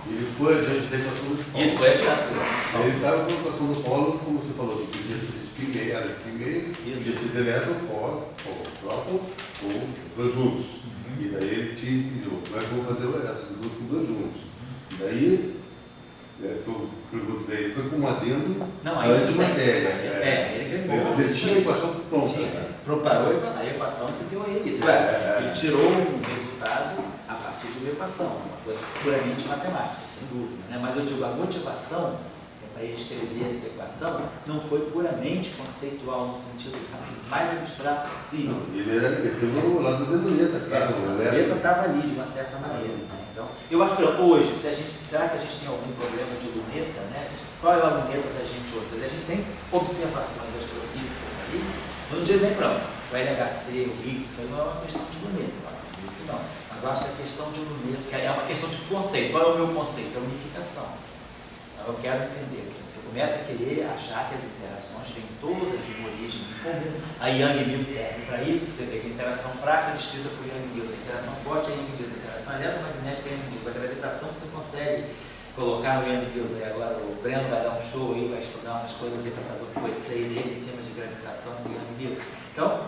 Ele foi adiante da equação do Paulo.
Isso, foi adiante da equação.
Ele estava com a equação do Paulo, como você falou, que podia ser spin era spin meio, podia ser elétron, próton ou dois juntos. E daí ele te pediu, como é que eu vou fazer essas duas com dois juntos? E daí, que eu pergunto dele, foi com um adendo antimatéria.
Ele ganhou.
Ele tinha a equação pronta.
Preparou a equação que deu a ele isso. Ele tirou um resultado a partir de uma equação, uma coisa puramente matemática, sem dúvida. Né? Mas eu digo, a motivação para ele escrever essa equação não foi puramente conceitual, no sentido assim, mais abstrato possível.
Ele teve o lado da luneta, claro.
A luneta estava ali, de uma certa maneira. Né? Então, eu acho que hoje, será que a gente tem algum problema de luneta? Né? Qual é a luneta da gente hoje? A gente tem observações astrofísicas ali, não diz nem pronto. O LHC, o Higgs, isso aí não é uma questão de luneta, não. Mas eu acho que a questão de luneta, que é uma questão de conceito. Qual é o meu conceito? É unificação. Eu quero entender, você começa a querer achar que as interações têm todas de uma origem em comum. A Yang-Mills serve para isso, você vê que a interação fraca é descrita por Yang-Mills, a interação forte é Yang-Mills, a interação eletromagnética é Yang-Mills, a gravitação você consegue colocar no Yang-Mills. Aí agora o Breno vai dar um show aí, vai estudar umas coisas ali para fazer o POEC dele em cima de gravitação do Yang-Mills. Então,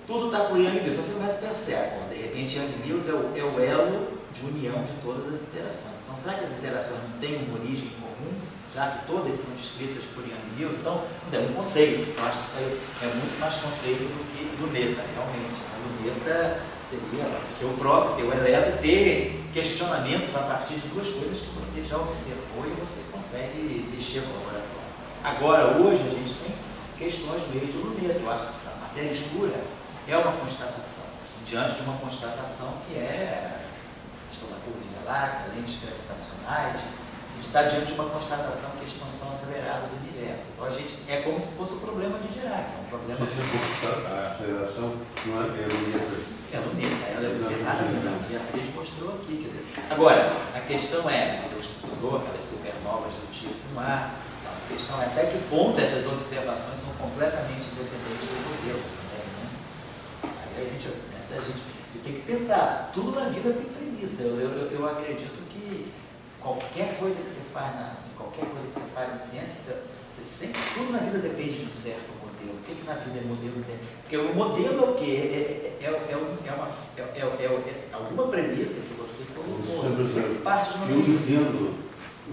tudo está por Yang-Mills, então você começa a pensar, de repente Yang-Mills é o elo de união de todas as interações. Então, será que as interações não têm uma origem comum, já que todas são descritas por Yang-Mills? Então, é um conceito. Eu acho que isso aí é muito mais conceito do que luneta, realmente. A luneta seria você ter o próprio, ter o elétron, ter questionamentos a partir de duas coisas que você já observou e você consegue mexer no laboratório. Agora, hoje, a gente tem questões meio de luneta. Eu acho que a matéria escura é uma constatação. Diante de uma constatação que é da curva de galáxias, lentes gravitacionais, a gente está diante de uma constatação que é a expansão acelerada do universo. Então a gente é como se fosse o problema de Dirac, é um problema de
a aceleração não é luneta.
É luneta, ela é observada, a Beatriz mostrou aqui. Quer dizer. Agora, a questão é, você usou aquelas supernovas do tipo 1A, questão é até que ponto essas observações são completamente independentes do modelo também, né? Aí a gente tem que pensar, tudo na vida tem premissa. Eu acredito que qualquer coisa que você faz qualquer coisa que você faz em ciência, você sempre, tudo na vida depende de um certo modelo. O que na vida é modelo? Porque o modelo é o quê? É alguma premissa que você colocou, você sempre parte de uma premissa.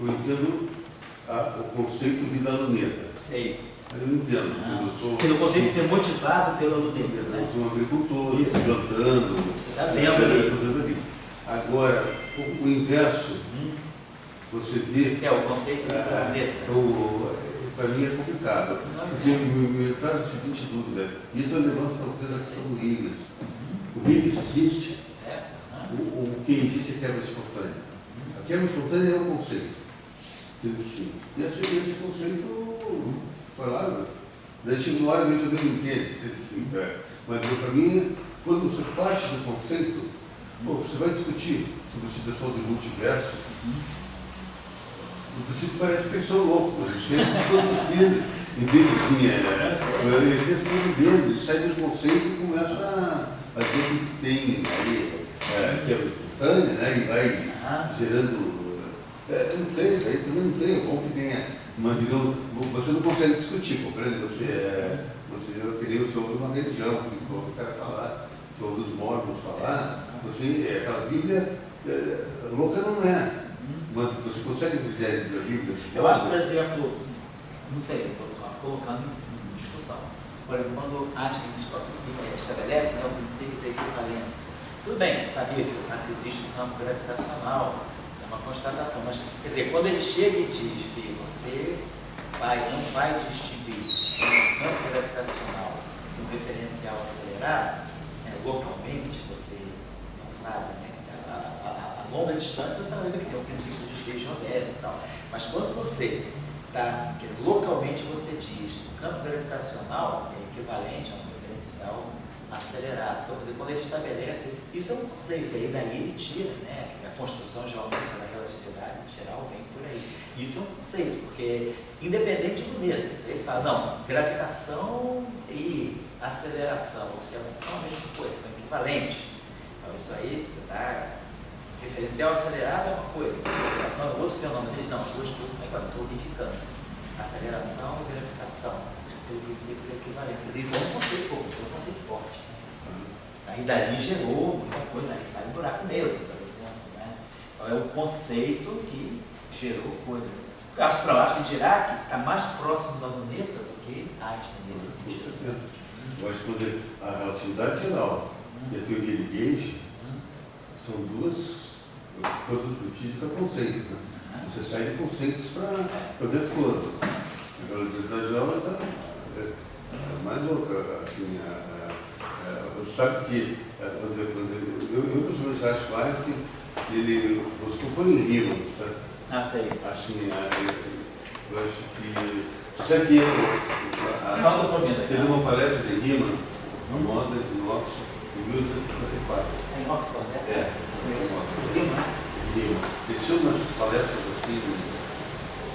Eu entendo o conceito de vida luneta.
Sei.
Eu entendo.
Porque o conceito de ser motivado pela luneta, né?
Eu sou um agricultor, plantando.
Você está vendo ali.
Agora, o inverso, você vê.
O conceito de luneta.
Para mim é complicado. Porque me traz a seguinte dúvida. Isso eu levanto para você da questão do Higgs. O Higgs existe. O que existe é quebra espontânea. A quebra espontânea é um conceito. E esse conceito, falado, daí chega uma hora que eu também não entendo. Mas para mim, quando você parte do conceito, você vai discutir sobre esse pessoal do multiverso. O princípio parece que eles são loucos, eles têm eles eles saem dos conceitos e começam a ver que tem ali, que é espontânea, né? E vai gerando. Não sei, aí também não tem, é bom que tenha, mas digamos, você não consegue discutir, compreende? Eu queria ouvir uma religião, o cara falar, você ouve os mormons falar, aquela Bíblia louca não é. Mas você consegue ver ideia da Bíblia?
Eu acho, por exemplo, não sei, eu estou colocando em discussão. Por exemplo, quando Einstein estabelece o princípio da equivalência. Tudo bem, você sabe que existe um campo gravitacional, isso é uma constatação, mas, quer dizer, quando ele chega e diz que você não vai distinguir o campo gravitacional e o referencial acelerado, localmente, você não sabe, né? A longa distância você lembra que tem o princípio do desvio geodésico e tal, mas quando você está assim, que localmente você diz que o campo gravitacional é equivalente a um referencial acelerado. Então, quer dizer, quando ele estabelece, isso é um conceito, e daí ele tira, né, a construção geométrica da relatividade geral vem por aí. Isso é um conceito, porque independente do medo, você fala, não, gravitação e aceleração, são a mesma coisa, são equivalentes. Então isso aí, você está... Referencial acelerado é uma coisa, gravitação é outro fenômeno. Eles não, as duas coisas são iguais, estou unificando. Aceleração e gravitação, pelo princípio da equivalência. Isso é um conceito, isso é um conceito forte. Aí dali gerou muita coisa, aí sai um buraco negro, por exemplo. Né? Então é o conceito que gerou coisa. Eu acho que Dirac está mais próximo da luneta do que Einstein nesse sentido.
Eu acho que a relatividade geral e a teoria de Gauge são duas coisas de física conceito, né? Você sai de conceitos para ver as coisas. A relatividade geral é mais louca. Assim, você sabe que, eu pessoalmente acho que Einstein, ele foi em Riemann, tá?
Sei.
Assim, eu acho que. Sabe que teve uma palestra de Riemann, no moda de Oxford, em 1854.
Em Oxford, né?
Riemann. Ele tinha umas palestras assim,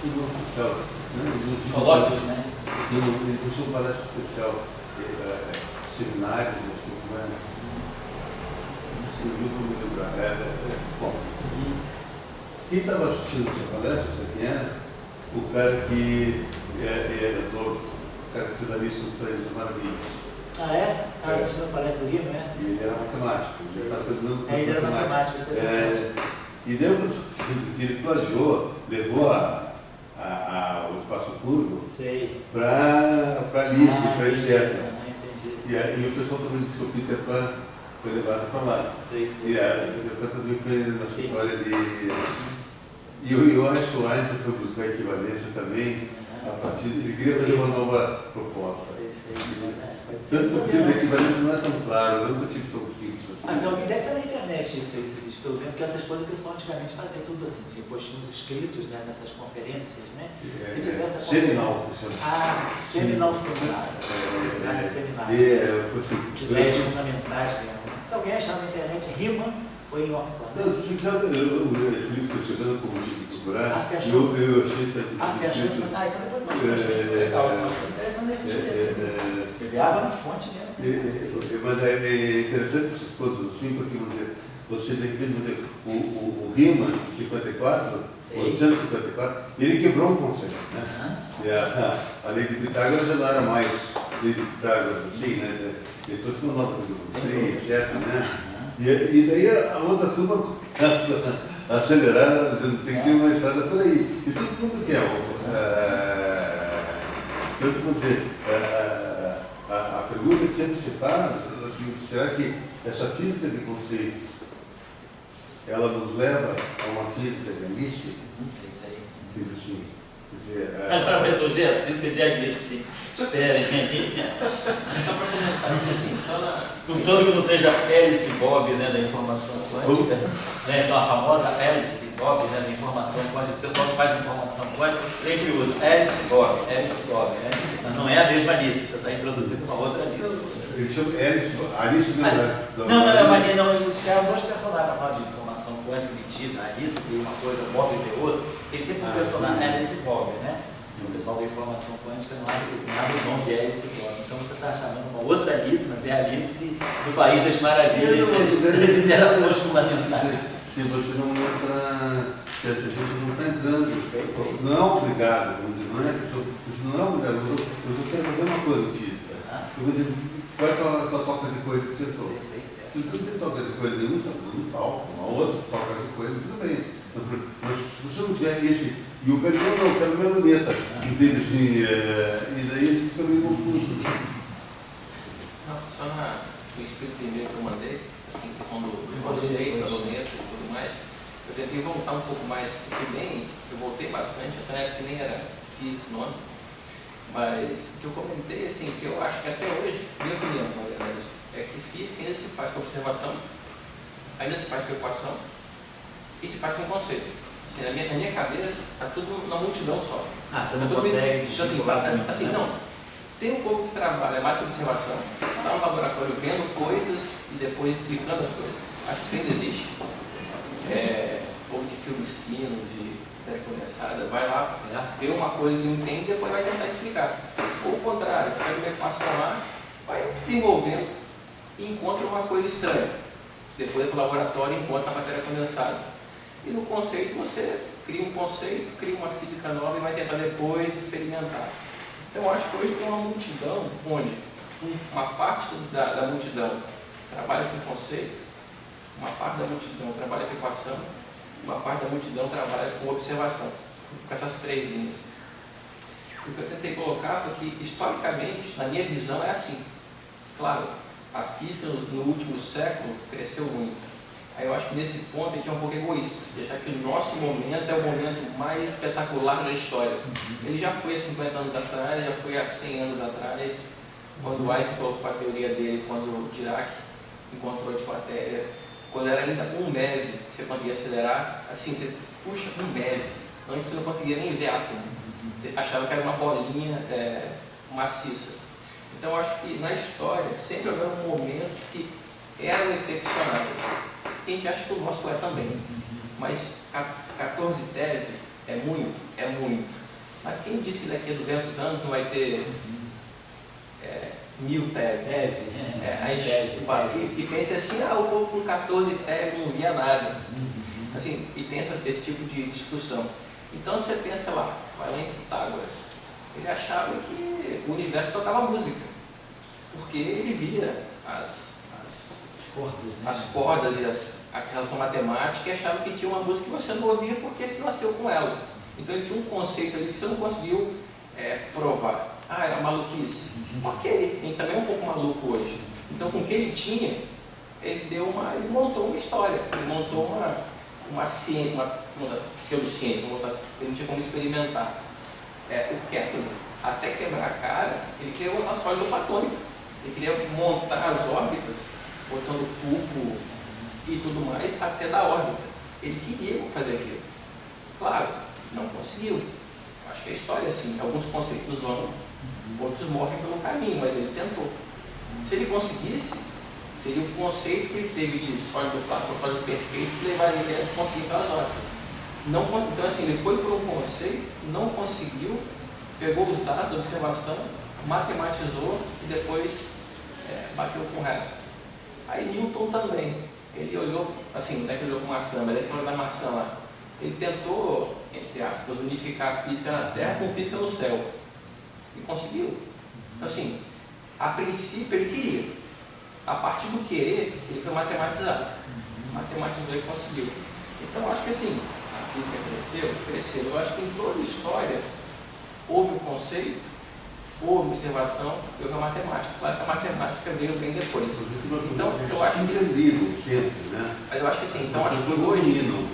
tudo oficial.
Colóquios, né?
Ele tinha uma palestra especial, seminários, assim, como é. Não sei, eu não me lembrar. Bom, quem estava assistindo essa palestra, sabe quem era? O cara que o cara que fez a lista dos prêmios do Maravilhas.
Estava assistindo a palestra do Rio, né?
E ele era matemático, ele estava terminando
ele era matemático, isso é
e deu que ele plagiou, levou o espaço curvo para livro, para etc. E o pessoal também disse que o Peter Pan foi levado para lá. E o Peter Pan também foi na história de... E eu acho que o Einstein foi buscar a equivalência também, a partir de... Ele queria fazer uma nova proposta. Tanto que a equivalência não é tão claro, eu não tive tão simples.
Assim, alguém deve estar na internet esses estudos, porque essas coisas que o pessoal antigamente fazia tudo assim, depois tinha os escritos, né, nessas conferências, né?
Seminal.
Seminal seminário. De ideias fundamentais. Se alguém achar na internet, Riemann Foi em Oxford, né?
Não, esse livro que eu estou escrevendo como de procurar,
Ah, você achou?
eu achei isso aqui.
Ah, você achou isso? Ah, então depois você vai legal, isso é uma coisa interessante a gente ver. Beber água na fonte mesmo.
Mas é interessante essas coisas assim, porque você de repente, o Riemann, 54,
Sim.
854, ele quebrou um conceito, né? E a lei de Pitágoras já não era mais lei de Pitágoras, assim, né? Ele trouxe uma nova trigonometria, etc, né? E daí a outra turma acelerada, dizendo tem que ter uma estrada por aí. E todo mundo quer. Tanto como dizer, a pergunta que sempre se faz, assim, será que essa física de conceitos ela nos leva a uma física de Alice?
Não sei isso aí.
Tipo assim, dizer,
Agora vai surgir as físicas de Alice. Esperem aí.
Só para comentar, assim, só na...
Tudo que não seja hélice Bob, né, da informação quântica, né, então a famosa hélice Bob, né, da informação quântica, esse pessoal que faz informação quântica sempre usa hélice Bob, né, mas não é a mesma Alice, você está introduzindo uma outra Alice.
ele chama Alice
Não, eles criaram dois personagens para falar de informação quântica emitida, a Alice tem uma coisa, Bob vê outra, tem sempre um personagem, hélice Bob, né? O pessoal da informação quântica não abre o nome de Alice Bob. Então você está chamando uma outra Alice, mas é a Alice do País das Maravilhas, das interações fundamentais.
Se você não entra, se a gente não está entrando,
Sei.
não é obrigado, não é isso não é obrigado, eu só quero fazer uma coisa física. Eu vou dizer, qual é a tua toca de coisa que você toca? Se você não tem toca de coisa nenhuma, não toca, uma outra toca de coisa, tudo bem. Mas se você não tiver esse, e o cara não, eu quero minha luneta, entende assim, e daí a gente fica meio confuso.
Não, só no espírito de e-mail que eu mandei, assim, questão do conceito, da luneta e tudo mais, eu tentei voltar um pouco mais, se bem, eu voltei bastante, até na época que nem era físico o nome, mas o que eu comentei, assim, que eu acho que até hoje, minha opinião, na verdade, é que física ainda se faz com observação, ainda se faz com equação, e se faz com conceito. Assim, na minha cabeça, está tudo na multidão só.
Ah, você não consegue
Então, assim, não. Tem um povo que trabalha mais com observação, está no laboratório vendo coisas e depois explicando as coisas. Acho que isso ainda existe. Povo de filmes finos, de condensada, vai lá, vê uma coisa que não entende e depois vai tentar explicar. Ou o contrário, pega uma equação lá, vai desenvolvendo e encontra uma coisa estranha. Depois do laboratório encontra a matéria condensada. E no conceito você cria um conceito, cria uma física nova e vai tentar depois experimentar. Então eu acho que hoje tem uma multidão onde uma parte da multidão trabalha com conceito, uma parte da multidão trabalha com equação, uma parte da multidão trabalha com observação, com essas três linhas. O que eu tentei colocar foi que, historicamente, na minha visão, é assim. Claro, a física no último século cresceu muito. Aí eu acho que nesse ponto a gente é um pouco egoísta, de achar que o nosso momento é o momento mais espetacular da história. Ele já foi há 50 anos atrás, já foi há 100 anos atrás, quando Einstein colocou a teoria dele, quando o Dirac encontrou a antimatéria, quando era ainda um MeV, que você conseguia acelerar, assim, você puxa um MeV, antes você não conseguia nem ver átomo, você achava que era uma bolinha maciça. Então eu acho que na história sempre houveram momentos que eram excepcionais. A gente acha que o nosso é também, mas 14 TeV é muito, é muito. Mas quem diz que daqui a 200 anos não vai ter 1000 TeVs? E pensa assim, o povo com 14 TeV não via nada. Assim, e tem esse tipo de discussão. Então você pensa lá, vai lá em Pitágoras, ele achava que o universo tocava música, porque ele via as cordas e a relação matemática e achava que tinha uma música que você não ouvia porque você nasceu com ela. Então ele tinha um conceito ali que você não conseguiu provar. Era maluquice. Ok, ele também é um pouco maluco hoje. Então com o que ele tinha, ele montou uma história, ele montou uma ciência, uma pseudociência, ele não tinha como experimentar. O Kepler, até quebrar a cara, ele queria botar a sólido platônico. Ele queria montar as órbitas, botando cubo e tudo mais, até da órbita. Ele queria fazer aquilo. Claro, não conseguiu. Acho que a história é assim, alguns conceitos vão, outros morrem pelo caminho, mas ele tentou. Se ele conseguisse, seria o conceito que ele teve de sólido plato, sólido perfeito, que levaria ele a conseguir aquelas notas. Então, assim, ele foi por um conceito, não conseguiu, pegou os dados da observação, matematizou e depois bateu com o resto. Aí Newton também, ele olhou, assim, não é que ele olhou com maçã, mas a história da maçã lá. Ele tentou, entre aspas, unificar a física na Terra com física no céu. E conseguiu. Então, assim, a princípio ele queria. A partir do querer, ele foi matematizado. Matematizou e conseguiu. Então, eu acho que assim, a física cresceu. Eu acho que em toda a história houve o conceito, houve observação e houve a matemática. Claro que a matemática veio bem depois. Então, eu acho que
sempre, né?
Mas eu acho que assim, então acho que hoje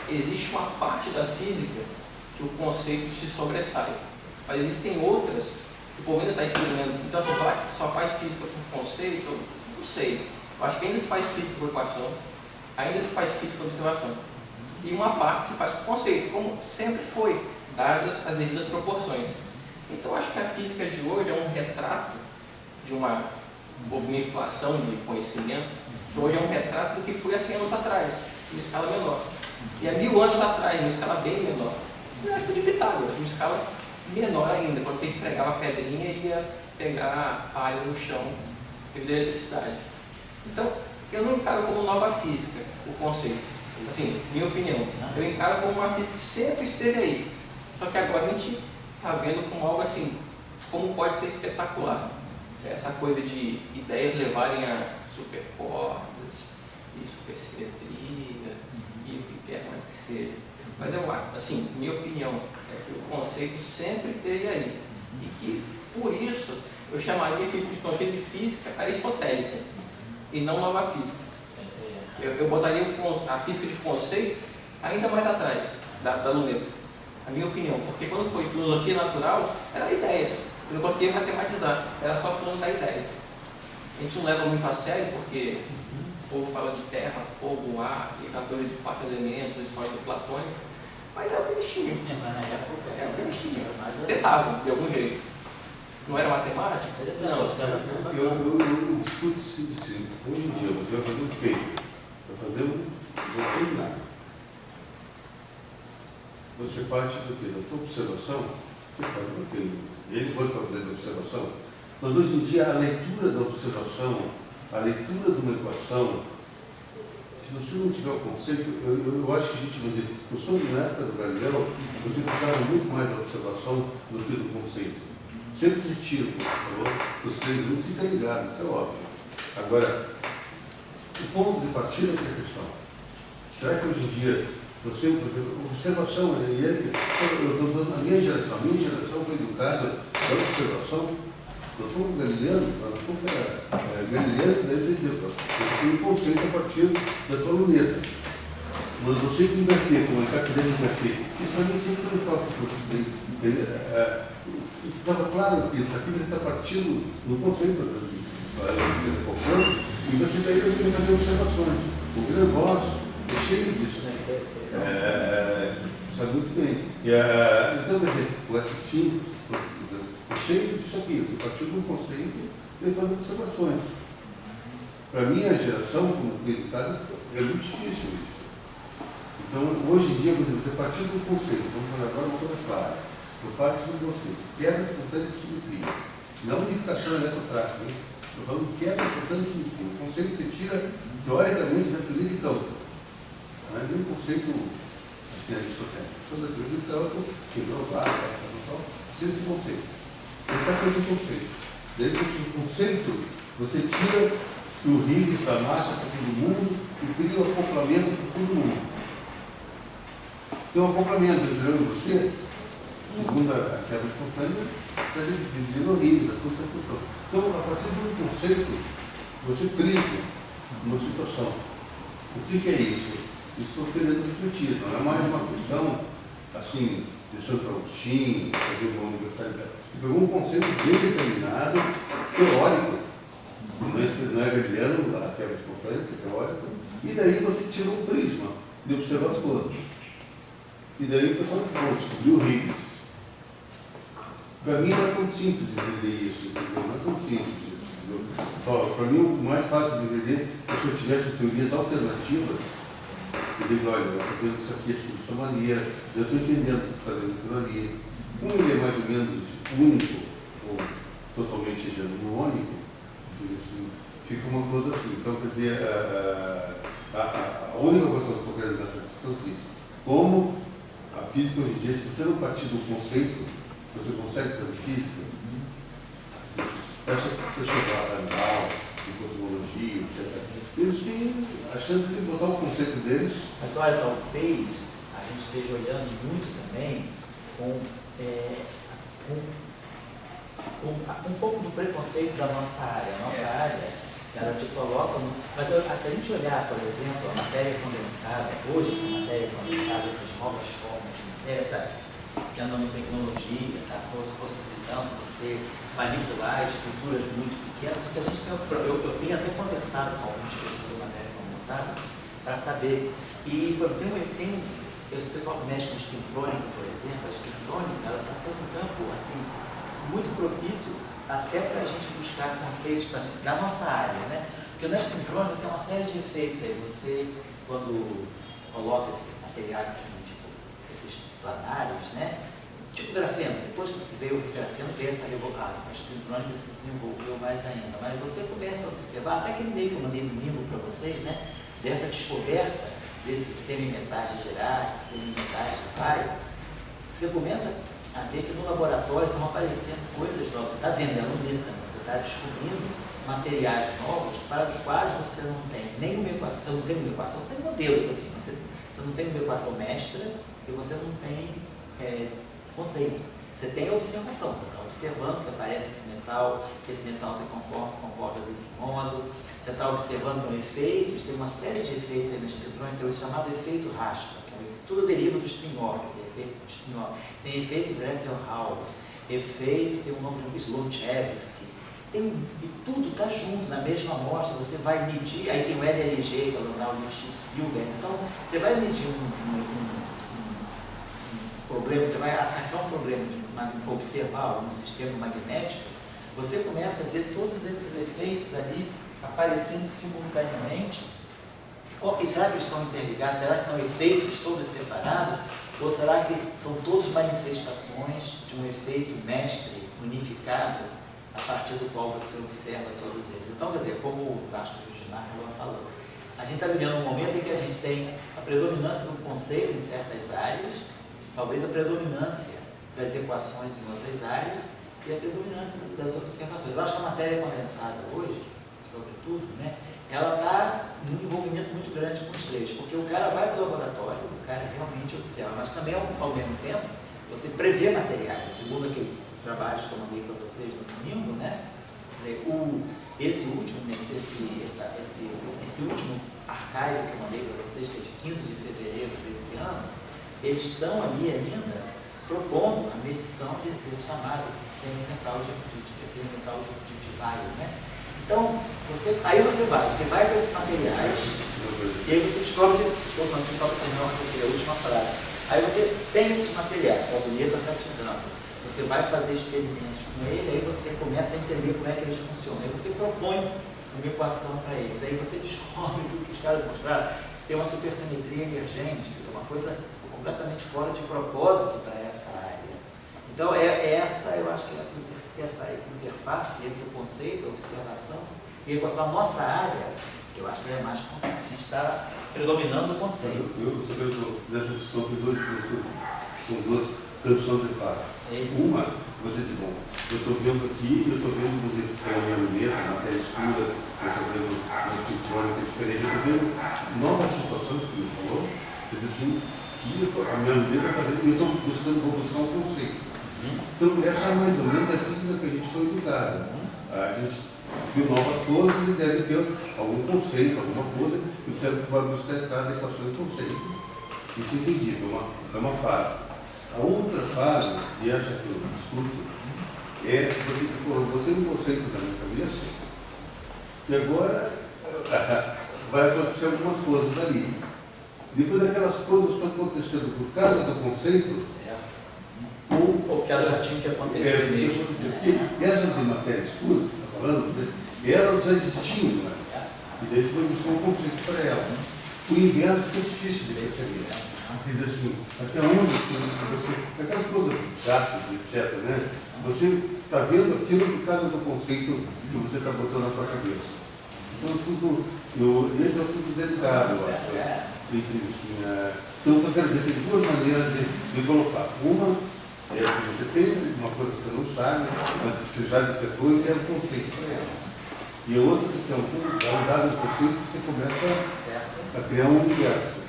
existe uma parte da física que o conceito se sobressai. Mas existem outras que o povo ainda está experimentando. Então, assim, falar que só faz física por conceito, eu não sei. Eu acho que ainda se faz física por equação, ainda se faz física por observação. E uma parte se faz por conceito, como sempre foi, dadas as devidas proporções. Então, eu acho que a física de hoje é um retrato de houve uma inflação de conhecimento, que hoje é um retrato do que foi há 100 anos atrás, em escala menor. E há 1000 anos atrás, em escala bem menor. Eu acho que de Pitágoras, em escala menor ainda, quando você esfregava a pedrinha e ia pegar a palha no chão devido à eletricidade. Então, eu não encaro como nova física o conceito. Assim, minha opinião. Eu encaro como uma física que sempre esteve aí. Só que agora a gente está vendo como algo assim, como pode ser espetacular. Essa coisa de ideias levarem a supercordas e supersimetria e o que quer mais que seja. Mas eu acho, assim, minha opinião é que o conceito sempre esteve aí. E que, por isso, eu chamaria de conceito de física aristotélica e não nova física. Eu botaria a física de conceito ainda mais atrás da luneta, a minha opinião. Porque quando foi filosofia natural, era ideias. Eu não conseguia matematizar, era só plano da ideia. A gente não leva muito a sério porque o povo fala de terra, fogo, ar, e aquela coisa de 4 elementos, sólido platônico, mas é um bichinho. É um bichinho. Tentavam, de algum jeito. Não era matemática? Não.
Eu discuto isso. Hoje em dia, você vai fazer o quê? Vai fazer um doutrinário. Você parte do quê? Da tua observação? Você parte do quê? Ele foi para fazer a observação. Mas hoje em dia a leitura da observação, a leitura de uma equação, se você não tiver o conceito, eu acho que a gente vai dizer, eu sou na época do Galileu, você precisava muito mais da observação do que do conceito. Sempre existiram, os três grupos interligados, isso é óbvio. Agora, o ponto de partida é a questão. Será que hoje em dia você, observação, eu estou dando a minha geração foi educada pela observação. Nós fomos galileanos, galileano, daí você diz, eu tenho um conceito a partir da tua luneta. Mas você que inverter, como ele está querendo inverter, isso para mim sempre foi falta de estava claro que isso aqui você está partindo no conceito e você daí eu tenho que fazer observações. O grande vosso é cheio disso. Sabe muito bem. Então, quer dizer, o F5 é cheio disso aqui. Eu partir de um conceito e fazer observações. Para a minha geração, como fui educado, é muito difícil isso. Então, hoje em dia, você partir do conceito, vamos falar agora uma coisa clara. Eu parto do conceito, quebra espontânea de simetria. Não unificação eletrotráfica. Estou falando de quebra espontânea de simetria. O conceito você tira, teoricamente, da teoria de campo. Não é nem um conceito assim, aristotélico. Só da teoria de campo, tirou lá, tira esse conceito. Você está com esse conceito. Dentro do conceito, você tira o Higgs, a massa para todo mundo e cria o acoplamento para todo mundo. Então, o acoplamento entre eu e você, segundo a quebra espontânea, está dividindo o Higgs, a concentração. Então, a partir de um conceito, você cria uma situação. O que é isso? Estou querendo refletir, não é mais uma questão assim de Santo Agostinho, fazer uma universalidade. Você pegou um conceito bem determinado, teórico, não é galileano, a quebra espontânea, que é teórico, e daí você tirou um prisma de observar as coisas. E daí o pessoal descobriu o Higgs. Para mim não é tão simples entender isso, entendeu? Não é tão simples isso. Para mim, o mais fácil de entender é se eu tivesse teorias alternativas. Eu digo, olha, eu estou vendo isso aqui assim, dessa maneira, eu estou entendendo o que está fazendo aquilo ali. Como ele é mais ou menos único, ou totalmente hegemônico, assim, fica uma coisa assim. Então, quer dizer, a única coisa que eu estou querendo nessa discussão é assim, como a física hoje em dia, se você não partir do conceito, você consegue fazer física. Essa pessoa da de cosmologia, etc. Eles têm a chance de botar o conceito deles.
Mas olha, talvez a gente esteja olhando muito também com um pouco do preconceito da nossa área. A nossa área, ela te coloca. Mas se a gente olhar, por exemplo, a matéria condensada, hoje essa matéria condensada, essas novas formas de matéria, sabe? Que a nanotecnologia está possibilitando você manipular estruturas muito pequenas, o que a gente tem, eu tenho até conversado com alguns pessoas da matéria condensada para saber. E tem esse pessoal que mexe com espintrônica, por exemplo, a espintrônica ela está sendo um campo assim, muito propício até para a gente buscar conceitos da nossa área, né? Porque na espintrônica tem uma série de efeitos aí. Você, quando coloca esses materiais assim, tipo, esses planários, né? Tipo grafeno, depois que veio o grafeno, veio essa revoltada, a espintrônica se desenvolveu mais ainda. Mas você começa a observar, até aquele meio que eu mandei domingo para vocês, né? Dessa descoberta desses semimetais de Dirac, semimetais de Faro, você começa a ver que no laboratório estão aparecendo coisas novas. Você está vendo a luneta, você está descobrindo materiais novos para os quais você não tem nenhuma equação, você não tem uma equação, você tem modelos assim, você não tem uma equação mestra e você não tem conceito. Você tem a observação, você está observando que aparece esse metal, que esse metal se comporta desse modo, você está observando um efeito, tem uma série de efeitos aí na espintrônica, é chamado efeito Rashka, tudo deriva do Stringhoff, tem efeito Dresselhaus, efeito, tem o nome de Slonchevsky, e tudo está junto, na mesma amostra, você vai medir, aí tem o LLG, que é o Leonardo Spielberg, então você vai medir um problema, você vai atacar um problema, observar um sistema magnético, você começa a ver todos esses efeitos ali aparecendo simultaneamente. E será que eles estão interligados? Será que são efeitos todos separados? Ou será que são todas manifestações de um efeito mestre unificado a partir do qual você observa todos eles? Então, quer dizer, como acho que o Jusmar falou, a gente está vivendo um momento em que a gente tem a predominância do conceito em certas áreas, talvez a predominância das equações em outras áreas e a predominância das observações. Eu acho que a matéria condensada hoje, sobretudo, né, ela está num envolvimento muito grande com os três, porque o cara vai para o laboratório, o cara realmente observa, mas também ao mesmo tempo você prevê materiais, segundo aqueles trabalhos que eu mandei para vocês no domingo, né? Esse último arcaico que eu mandei para vocês, que é de 15 de fevereiro desse ano, eles estão ali ainda propondo a medição desse chamado semimetal de Weyl, né? Então, aí você vai para esses materiais e aí você descobre, só para terminar a última frase, aí você tem esses materiais que a luneta está te dando, você vai fazer experimentos com ele, aí você começa a entender como é que eles funcionam, aí você propõe uma equação para eles, aí você descobre tudo que os caras mostraram, tem uma supersimetria emergente, que é uma coisa completamente fora de propósito para essa área. Então, eu acho que essa interface entre o conceito, a observação e a equação, a nossa área, eu acho que é mais conceito. A gente está predominando o conceito.
Eu estou vendo nessa discussão de duas traduções de fato. Uma, você diz, bom, eu estou vendo aqui, eu estou vendo, por exemplo, a minha luneta, matéria escura, eu estou vendo uma espintrônica diferente, eu estou vendo novas situações que ele falou, você diz assim, que a minha luneta está vendo, e eu vou buscar um conceito. Então, essa é mais ou menos a física que a gente foi educado. A gente viu novas coisas e deve ter algum conceito, alguma coisa, e o cérebro vai buscar a estrada da equação de conceito. Isso é entendido, é uma fase. A outra fase, e essa que eu discuto, é porque eu tenho um conceito na minha cabeça, e agora vai acontecer algumas coisas ali. Depois aquelas coisas estão acontecendo por causa do conceito,
ou que elas já tinham que acontecer mesmo.
E essas de matéria escura, que está falando, Elas já existiam, né? E daí você vai buscar um conflito para ela. O inverso é difícil de perceber. Quer dizer assim, até onde você. Aquelas coisas gatos, etc., né? Você está vendo aquilo por causa do conceito que você está botando na sua cabeça. Então, esse é um assunto delicado, eu acho. Então, eu quero dizer, tem duas maneiras de colocar. Uma é que você tem uma coisa que você não sabe, mas você já detectou e tem um conceito para ela. E a outra, que é um dado conceito, você começa a criar um universo.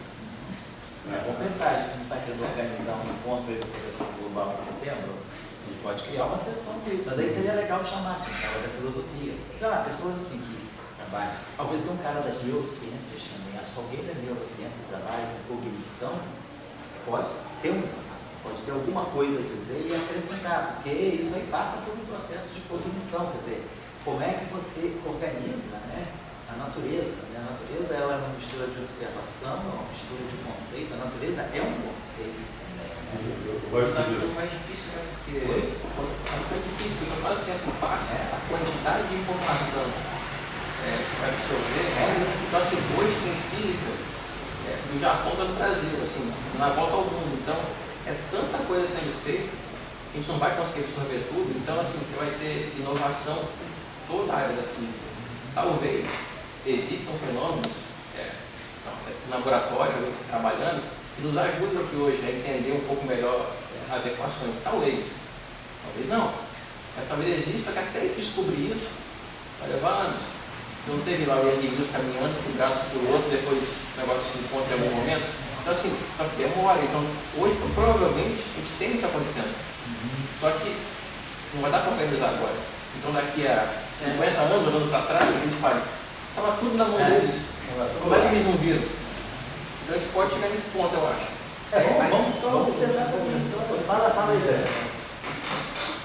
Vamos pensar, a gente não está querendo organizar um encontro aí do professor global em setembro, a gente pode criar uma sessão disso, mas aí seria legal chamar assim, um cara da filosofia, sei lá, pessoas assim que trabalham, talvez tenha um cara das neurociências também, acho que alguém da neurociência que trabalha com cognição pode ter alguma coisa a dizer e acrescentar, porque isso aí passa por um processo de cognição, quer dizer, como é que você organiza, né? A natureza, né? A natureza ela é uma mistura de observação, é uma mistura de conceito, a natureza é um conceito.
Tá ficando mais difícil, né? Porque tá ficando difícil, porque quanto mais o tempo passa, a quantidade de informação que vai absorver, então assim, hoje tem física do Japão para o Brasil, assim, na volta ao mundo, então é tanta coisa sendo feita, a gente não vai conseguir absorver tudo, então assim, você vai ter inovação em toda a área da física. Talvez existam fenômenos no laboratório, trabalhando, que nos ajudam aqui hoje a entender um pouco melhor as equações. Talvez não, mas talvez exista que até descobrir isso vai levar anos. Não teve lá o indivíduos caminhando, ligados para o outro, depois o negócio se encontra em algum momento. Então assim, demora. Então hoje provavelmente a gente tem isso acontecendo. Só que não vai dar para organizar agora. Então daqui a 50 anos, olhando para trás, a gente fala, estava tudo na mão deles. Como é que eles não viram? Então a gente pode chegar nesse ponto, eu acho.
Vamos tentar fazer isso. Fala aí, Zé.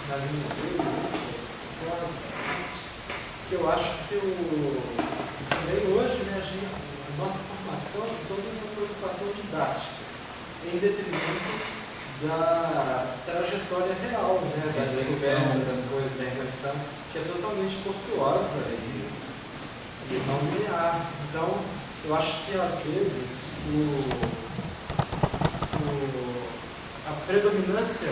Na linha dele, eu acho que também hoje, né, a nossa formação é toda uma preocupação didática, em detrimento da trajetória real, né, da descoberta das coisas, da invenção, que é totalmente tortuosa e não linear. Então, eu acho que às vezes a predominância,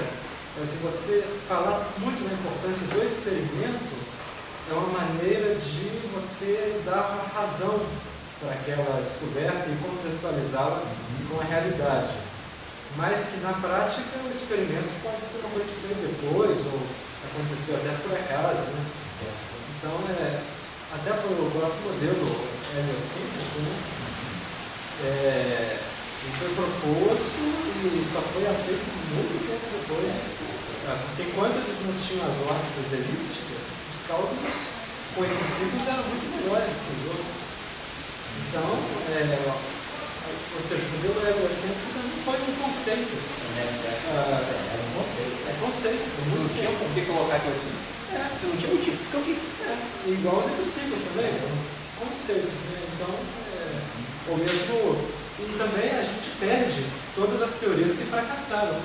se você falar muito da importância do experimento, é uma maneira de você dar uma razão para aquela descoberta e contextualizá-la com a realidade. Mas que na prática o experimento pode ser uma coisa que veio depois, ou aconteceu até por acaso, né? Então, até para o próprio modelo heliocêntrico, né? Ele foi proposto e só foi aceito muito tempo depois. Porque enquanto eles não tinham as órbitas elípticas, os cálculos coercíveis eram muito melhores que os outros. Então, ou seja, o modelo heliocêntrico também foi um conceito.
É um conceito.
É conceito.
Não tinha por que colocar aquilo aqui. Você não tinha motivo, porque eu quis.
Igual os heliocêntricos também, conceitos, né? Então, ou mesmo. E também a gente perde todas as teorias que fracassaram, né?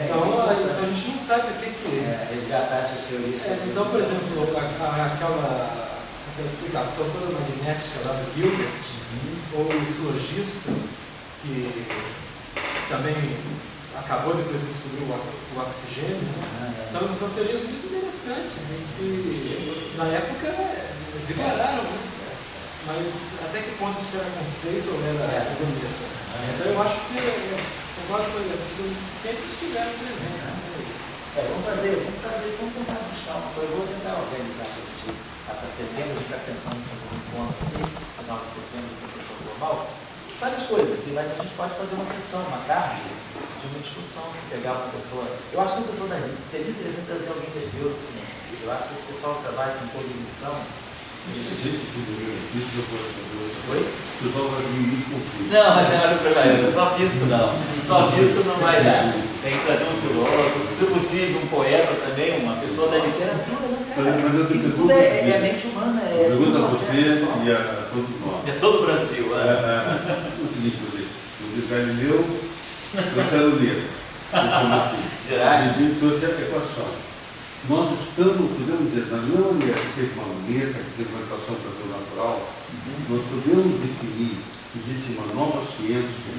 Então a gente não sabe o que é.
Resgatar essas teorias.
Então, por exemplo, aquela explicação toda magnética lá do Gilbert, ou o flogisto, que também acabou depois de descobrir o oxigênio, né? São teorias muito interessantes e que na época vigoraram, né? Mas até que ponto isso era conceito ou era economia? Então eu acho que essas coisas sempre estiveram presentes.
Vamos tentar buscar uma coisa, eu vou tentar organizar para setembro, a gente está pensando em fazer um encontro aqui, final de setembro do professor global, várias coisas, assim, mas a gente pode fazer uma sessão, uma tarde, de uma discussão, se pegar uma pessoa, eu acho que uma pessoa seria interessante trazer alguém das neurociências, eu acho que esse pessoal que trabalha com cognição.
Oi?
Não, mas é mais preparado. Só físico não. Só físico não vai dar. Tem que trazer um filósofo, se possível, um poeta também, uma pessoa da literatura, né, cara? Isso tudo é mente humana, é
pergunta
tudo
a você
processo
e a todos nós.
É todo o Brasil.
O seguinte, o Galileu, eu quero ler.
Gerard.
Ele trouxe a equação. nós estamos, podemos dizer, na mesma maneira que teve uma luneta, que teve uma equação para o natural, nós podemos definir que existe uma nova ciência,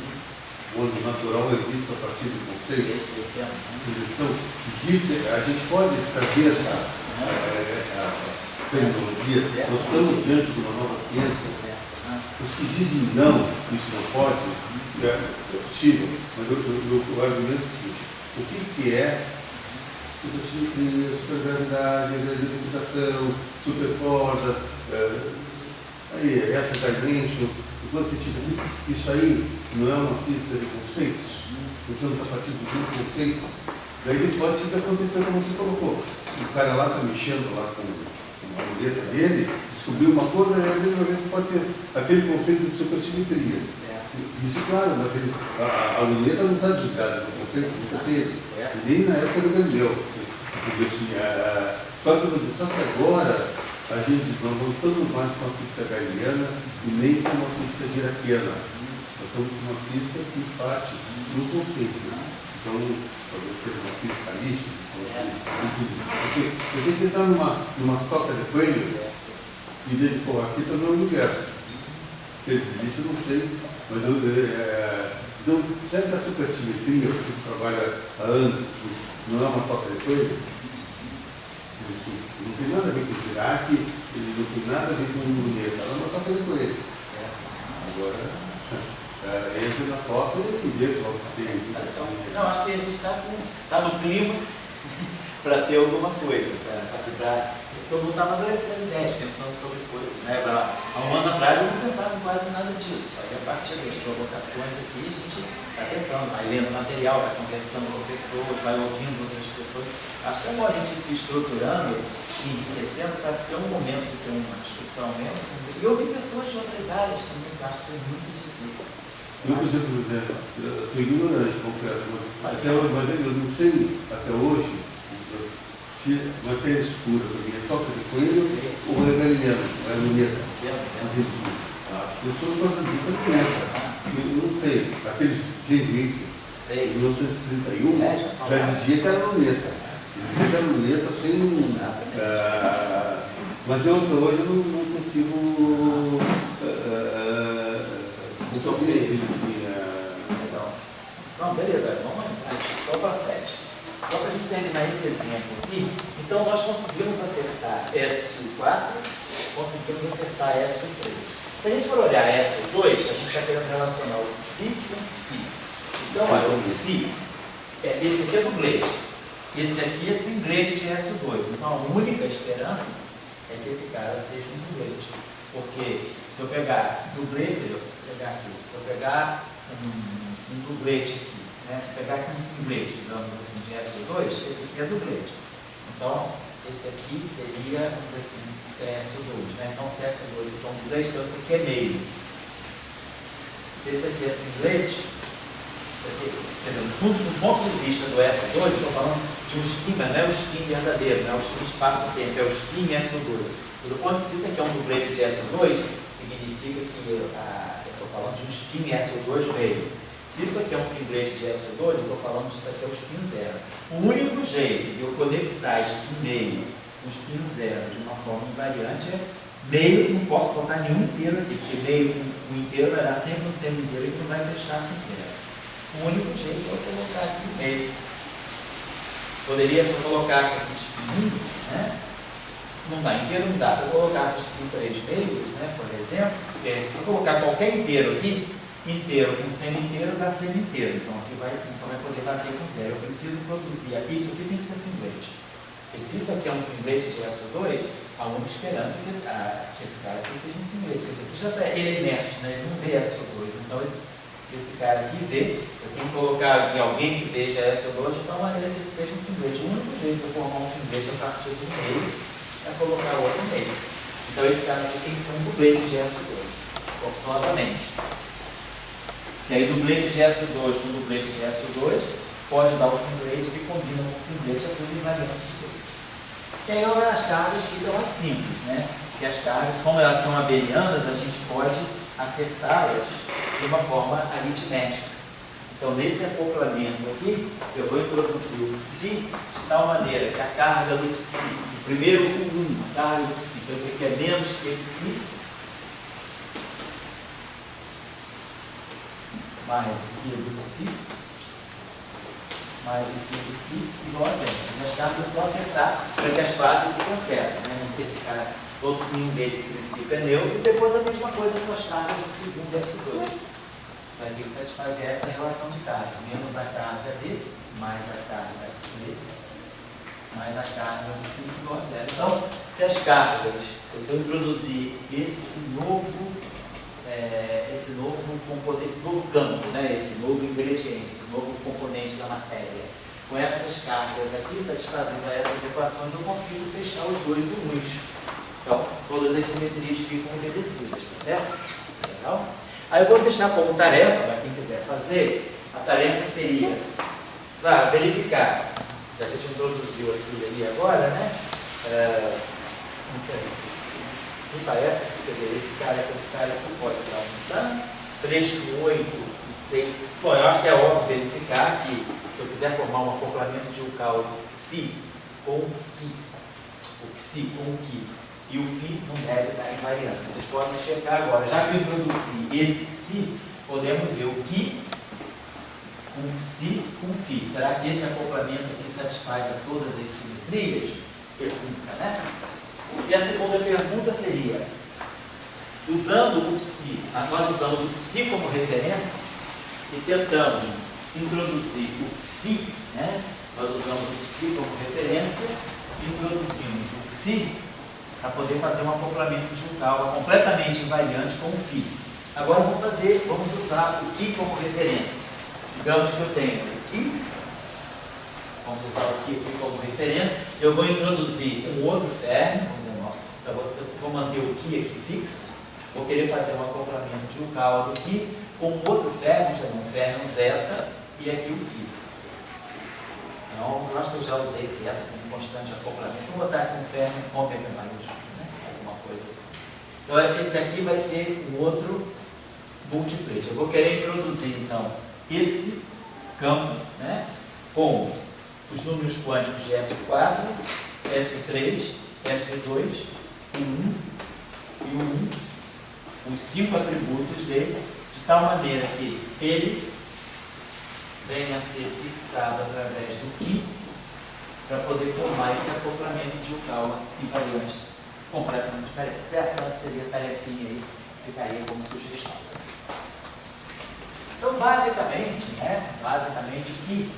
onde o natural é visto a partir do conceito. Então, a gente pode trazer essa tecnologia, nós estamos diante de uma nova ciência. Os que dizem não, isso não pode, é possível, mas o argumento é o seguinte: o que é supergravidade, gravitação, supercorda, essa dimensão, isso aí não é uma física de conceitos, você não está partindo de um conceito, daí pode ser que aconteceu como você colocou. O cara lá está mexendo lá com a muleta dele, descobriu uma coisa, e às vezes pode ter aquele conceito de supersimetria. Isso, claro, mas a luneta não está desligada do conceito que você teve, nem na época do Galileu. Só que agora a gente não voltamos mais com a física galileana e nem com uma física diraquiana. Nós estamos com uma física que parte do conceito. Então, talvez seja uma física lística. Porque você está numa toca de coelho e dele, pô, aqui está no universo. Isso eu não sei, mas então, será que a supersimetria, que você trabalha há anos, não é uma toca de coelho? Não tem nada a ver com o Dirac, ele não tem nada a ver com o luneta, ela é uma toca de coelho. Agora, entra na toca e vê qual que tem.
Não, acho que a gente está no clímax para ter alguma coisa, todo mundo está amadurecendo ideias, pensando sobre coisas. Né? Há um ano atrás eu não pensava em quase nada disso. Aí a partir das provocações aqui, a gente está pensando, vai lendo material, vai conversando com pessoas, vai ouvindo outras pessoas. Acho que é bom a gente se estruturando, se enriquecendo, para ter um momento de ter uma discussão mesmo. Assim, e ouvir pessoas de outras áreas também, que acho que tem muito a dizer.
Eu, por exemplo, sou ignorante, confesso, mas eu não sei até hoje se matéria escura para mim é toca de coelho ou é galileano, é luneta. As pessoas gostam de luneta. Eu não sei, aqueles 120, em 1931, já dizia que era luneta. Dizia que era luneta sem. Mas eu até hoje não consigo.
Não, beleza, vamos lá, só para 7. Só para a gente terminar esse exemplo aqui, então nós conseguimos acertar SU4, conseguimos acertar SU3. Se a gente for olhar SU2, a gente está querendo relacionar o psi com o psi. Então, olha, o psi, esse aqui é dublete, esse aqui é singlete de SU2. Então, a única esperança é que esse cara seja um dublete. Porque se eu pegar dublete, se eu pegar um dublete aqui, né? Se pegar aqui um singlete, digamos assim, de SO2, esse aqui é dublete. Então, esse aqui seria, vamos dizer assim, SO2, né? Então, se SO2 aqui é um dublete, então esse aqui é meio. Se esse aqui é singlete, isso aqui, quer dizer, do ponto de vista do SO2, eu estou falando de um spin, mas não é o spin verdadeiro, não é o spin espaço-tempo, é o spin SO2. Do ponto de vista, se isso aqui é um dublete de SO2, significa que eu estou falando de um spin SO2 meio. Se isso aqui é um singlete de SO2, eu estou falando disso aqui é o spin zero. O único jeito de eu conectar spin meio com spin zero de uma forma invariante é meio, não posso botar nenhum inteiro aqui, porque meio com inteiro vai dar sempre um semi inteiro que não vai deixar com zero. O único jeito é eu colocar aqui meio. Poderia, se eu colocasse aqui spin 1, né? Não dá inteiro, não dá. Se eu colocasse os 3 meios, né, por exemplo, se eu colocar qualquer inteiro aqui, inteiro com semi-inteiro dá semi-inteiro. Então aqui vai poder bater com zero. Eu preciso produzir. Isso aqui tem que ser singlete. E se isso aqui é um singlete de SO2, há uma esperança que esse cara aqui seja um singlete. Esse aqui já está, ele é inerte, né? Ele não vê SO2. Então esse cara aqui vê. Eu tenho que colocar aqui alguém que veja SO2 de tal maneira que isso seja um singlete. O único jeito de eu formar um singlete a partir de um meio é colocar o outro meio. Então esse cara aqui tem que ser um dublete de SO2, forçosamente. E aí dublete de SO2 com dublete de SO2 pode dar o singlete que combina com o singlete, é tudo invariante de 2. E aí as cargas ficam mais simples, né? Porque as cargas, como elas são abelianas, a gente pode acertá-las de uma forma aritmética. Então, nesse acoplamento aqui, eu vou introduzir o psi de tal maneira que a carga do psi, o primeiro com 1, a carga do psi, então isso aqui é menos que psi, mais o que do psi, mais o que do φ igual a zero. As cargas é só acertar para que as fases se consertem, né? Não ter esse cara, todo nenhum dele que princípio é neutro, e depois a mesma coisa com as cargas do segundo S2. Vai ter que satisfazer essa relação de carga, menos a carga desse, mais a carga desse, mais a carga do φ igual a zero. Então, se as cargas, se eu introduzir esse novo componente, esse novo campo, né, esse novo ingrediente, esse novo componente da matéria, com essas cargas aqui, satisfazendo essas equações, eu consigo fechar os dois unos. Então, todas as simetrias ficam obedecidas, tá certo? Legal? Aí eu vou deixar como tarefa, para quem quiser fazer, a tarefa seria verificar, já que a gente introduziu aquilo ali agora, né? Não sei, me parece, quer dizer, esse cara com esse cara aqui pode dar um 3 com 8 e 6. Bom, eu acho que é óbvio verificar que se eu quiser formar um acoplamento de Yukawa psi com ki, o psi com o ki, e o φ não deve estar invariando. Vocês podem checar agora. Já que eu introduzi esse psi, podemos ver o ki com psi com φ. Será que esse acoplamento aqui satisfaz a todas as simetrias? Pergunta, né? E a segunda pergunta seria, usando o psi, nós usamos o psi como referência e tentamos introduzir o psi, né? Nós usamos o psi como referência e introduzimos o psi para poder fazer um acoplamento de Yukawa completamente invariante com o φ. Agora vamos usar o ki como referência. Digamos que eu tenho o ki, vamos usar o ki aqui como referência, eu vou introduzir um outro termo, eu vou manter o ki aqui fixo, vou querer fazer um acoplamento de Yukawa do ki com outro fermo, chamado fermo zeta, e aqui o φ. Então, eu acho que eu já usei zeta como constante de acoplamento. Vou botar aqui um fermo ômega maiúsculo, né? Alguma coisa assim. Então, esse aqui vai ser um outro multiplete. Eu vou querer introduzir, então, esse campo, né? Com os números quânticos de S4, S3, S2, o 1 e o 1, os 5 atributos dele, de tal maneira que ele venha a ser fixado através do ki para poder formar esse acoplamento de Yukawa invariante completamente diferente. Certo? Essa seria a tarefinha aí, ficaria como sugestão. Então, basicamente, que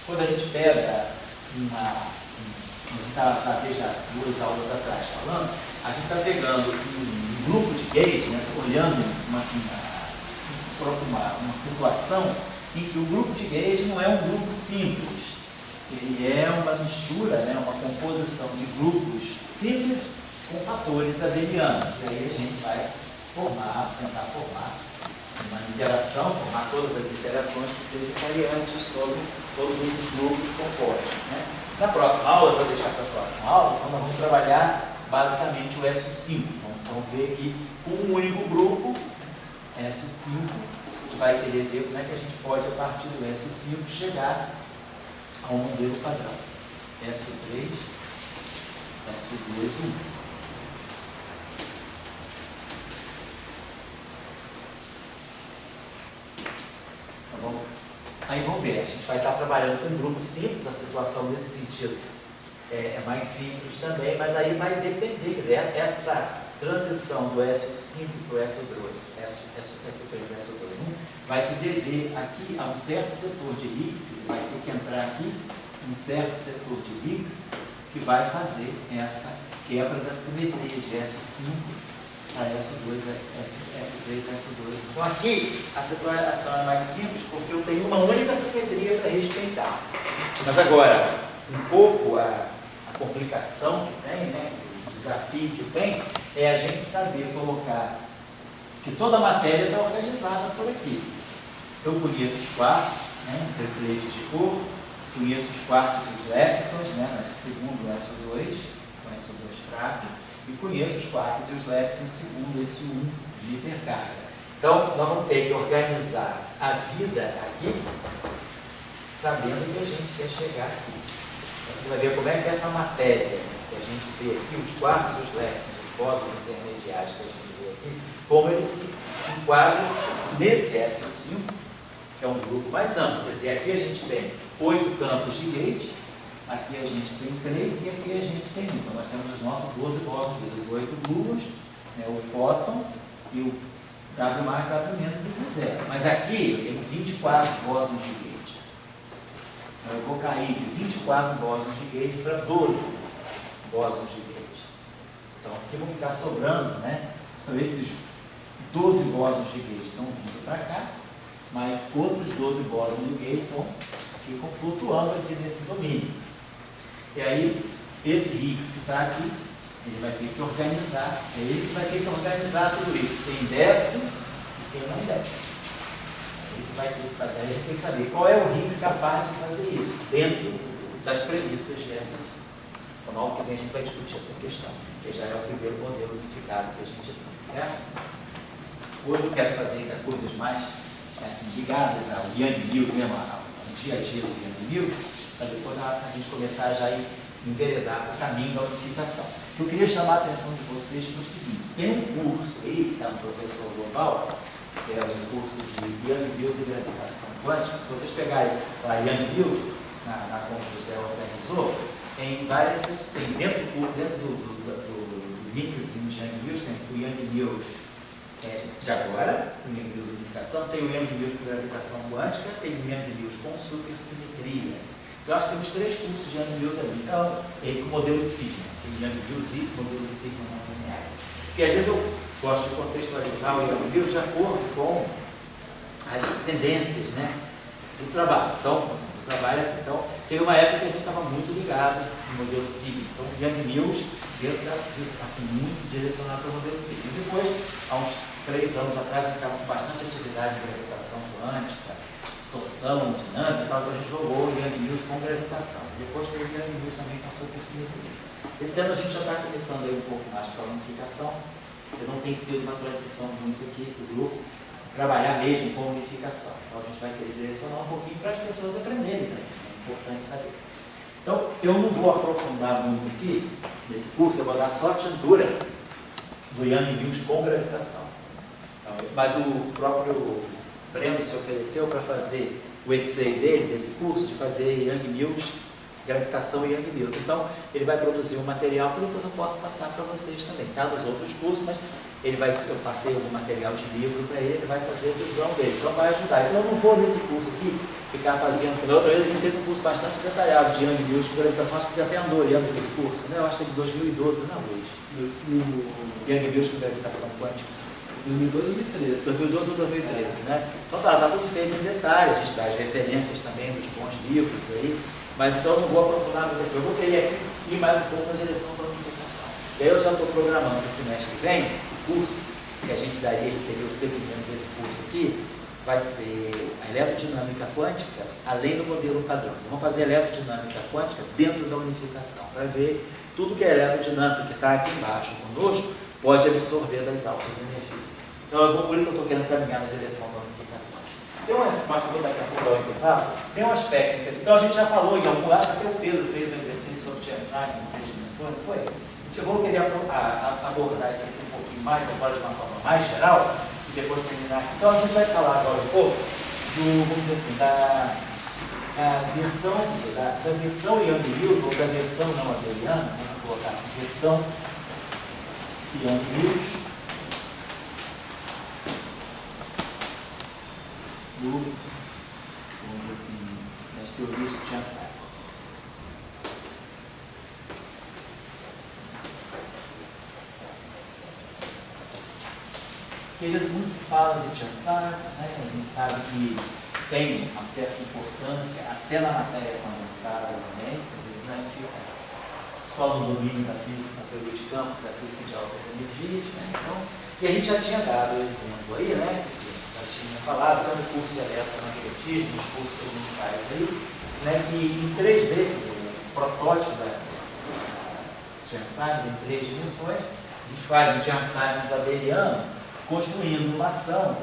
quando a gente pega a gente está já 2 aulas atrás falando, a gente está pegando um grupo de gauge, né, olhando uma situação em que o grupo de gauge não é um grupo simples, ele é uma mistura, né, uma composição de grupos simples com fatores abelianos. E aí a gente vai tentar formar uma interação, formar todas as interações que sejam invariantes sobre todos esses grupos compostos, né? Na próxima aula, eu vou deixar para a próxima aula, então nós vamos trabalhar basicamente o SO5. Vamos ver que um único grupo, SO5, vai querer ver como é que a gente pode, a partir do SO5, chegar ao modelo padrão. SO3, SO2, 1. Tá bom? Aí vamos ver, a gente vai estar trabalhando com um grupo simples, a situação nesse sentido é mais simples também, mas aí vai depender, quer dizer, essa transição do SO5 para o SO2, SO3, SO2, vai se dever aqui a um certo setor de Higgs, que vai ter que entrar aqui um certo setor de Higgs, que vai fazer essa quebra da simetria de SO5 para SO2, SO3, SO2. Então aqui a situação é mais simples porque eu tenho uma única simetria para respeitar. Mas agora, um pouco a complicação que tem, né, o desafio que tem, é a gente saber colocar que toda a matéria está organizada por aqui. Eu conheço os quartos, né, um triplete de cor, conheço os quartos e os leptons, né, segundo o SO2, com SO2 fraco, e conheço os quartos e os leptons segundo esse 1 de hipercarga. Então, nós vamos ter que organizar a vida aqui, sabendo que a gente quer chegar aqui. A gente vai ver como é que essa matéria que a gente vê aqui, os quartos, os técnicos, os bósons intermediários que a gente vê aqui, como eles se enquadram nesse SO5, que é um grupo mais amplo. Quer dizer, aqui a gente tem 8 campos de gate, aqui a gente tem 3 e aqui a gente tem 1. Então, nós temos os nossos 12 bósons, os 8 gluons, né, o fóton e o W+, W- e Z0. Mas aqui eu tenho 24 bósons de gate. Então, eu vou cair de 24 bósons de gate para 12 bósons de gate. Então, aqui vão ficar sobrando, né? Então, esses 12 bósons de gate estão vindo para cá, mas outros 12 bósons de gate ficam flutuando aqui nesse domínio. E aí, esse Higgs que está aqui, ele vai ter que organizar, é ele que vai ter que organizar tudo isso. Quem desce e quem não desce. Ele que vai ter que fazer. A gente tem que saber qual é o Higgs capaz de fazer isso, dentro das premissas de SO5. Então, na aula que vem a gente vai discutir essa questão, que já é o primeiro modelo unificado que a gente tem, certo? Hoje eu quero fazer ainda coisas mais assim, ligadas ao Yang Mills, mesmo ao dia a dia do Yang Mills, para depois a gente começar já a enveredar o caminho da unificação. Eu queria chamar a atenção de vocês para o seguinte: tem um curso aí, que está no Professor Global, que é um curso de Yang Mills e gravitação quântica. Se vocês pegarem lá Yang Mills, na como o José organizou, tem várias sessões, tem dentro do linkzinho de Yang Mills, tem o Yang Mills de agora, o Yang Mills unificação, tem o Yang Mills com gravitação quântica, tem o Yang Mills com supersimetria. Eu acho que temos 3 cursos de Yang Mills ali. Então, ele com o modelo Sigma, tem o Yang Mills e o modelo Sigma não lineares. Porque às vezes eu gosto de contextualizar o Yang Mills de acordo com as tendências, né, do trabalho. Então, teve uma época que a gente estava muito ligado no modelo Sigma. Então, o Yang Mills assim, muito direcionado para o modelo Sigma. E depois, há uns 3 anos atrás, eu estava com bastante atividade de gravitação quântica, torção, dinâmica e tal, então a gente jogou o Yang Mills com gravitação. Depois teve o Yang Mills também com a supersimetria. Esse ano a gente já está começando aí um pouco mais para a unificação, porque não tem sido uma tradição muito aqui do grupo, assim, trabalhar mesmo com unificação. Então a gente vai querer direcionar um pouquinho para as pessoas aprenderem também, é importante saber. Então, eu não vou aprofundar muito aqui nesse curso, eu vou dar só a tintura do Yang Mills com gravitação. Então, mas o próprio Breno se ofereceu para fazer o essay dele, desse curso, de fazer Yang Mills, gravitação e Yang Mills. Então, ele vai produzir um material que depois eu posso passar para vocês também. Está nos outros cursos, mas eu passei algum material de livro para ele vai fazer a visão dele, então vai ajudar. Então, eu não vou nesse curso aqui ficar fazendo. Da outra vez a gente fez um curso bastante detalhado de Yang Mills com gravitação, acho que você até andou olhando aquele curso, né? Eu acho que é de 2012, não, Luiz? Yang Mills com gravitação quântica.
2012
ou 2013, né? Então tá tudo feito em detalhe, a gente dá as referências também dos bons livros aí, mas então eu não vou aprofundar muito aqui, eu vou querer ir mais um pouco na direção da unificação. E aí eu já estou programando para o semestre que vem, o curso que a gente daria, ele seria o seguimento desse curso aqui, vai ser a eletrodinâmica quântica, além do modelo padrão. Então, vamos fazer eletrodinâmica quântica dentro da unificação, para ver tudo que é eletrodinâmica que está aqui embaixo conosco, pode absorver das altas energias. Então, por isso eu estou querendo caminhar na direção da unificação. Tem uma, mas também daqui a pouco tem um aspecto, então a gente já falou em algum, acho que até o Pedro fez um exercício sobre Chern-Simons em 3 dimensões, não foi? Eu vou querer abordar isso aqui um pouquinho mais, agora de uma forma mais geral, e depois terminar aqui. Então a gente vai falar agora um pouco vamos dizer assim, da versão Yang Mills, ou da versão não abeliana, vamos colocar assim, versão Yang Mills, vamos dizer assim, das teorias de Chern-Simons. Porque muito se fala de Chern-Simons, né? A gente sabe que tem uma certa importância até na matéria condensada também, quer dizer, não fica só no domínio da física, da teoria de campos, da física de altas energias, né? Então, e a gente já tinha dado o exemplo aí, né? Já tinha falado, no curso de eletromagnetismo, nos cursos que a gente faz aí, né? Que em 3 vezes, o protótipo da Chern-Simons em 3 dimensões, a gente faz um Chern-Simons abeliano, construindo uma ação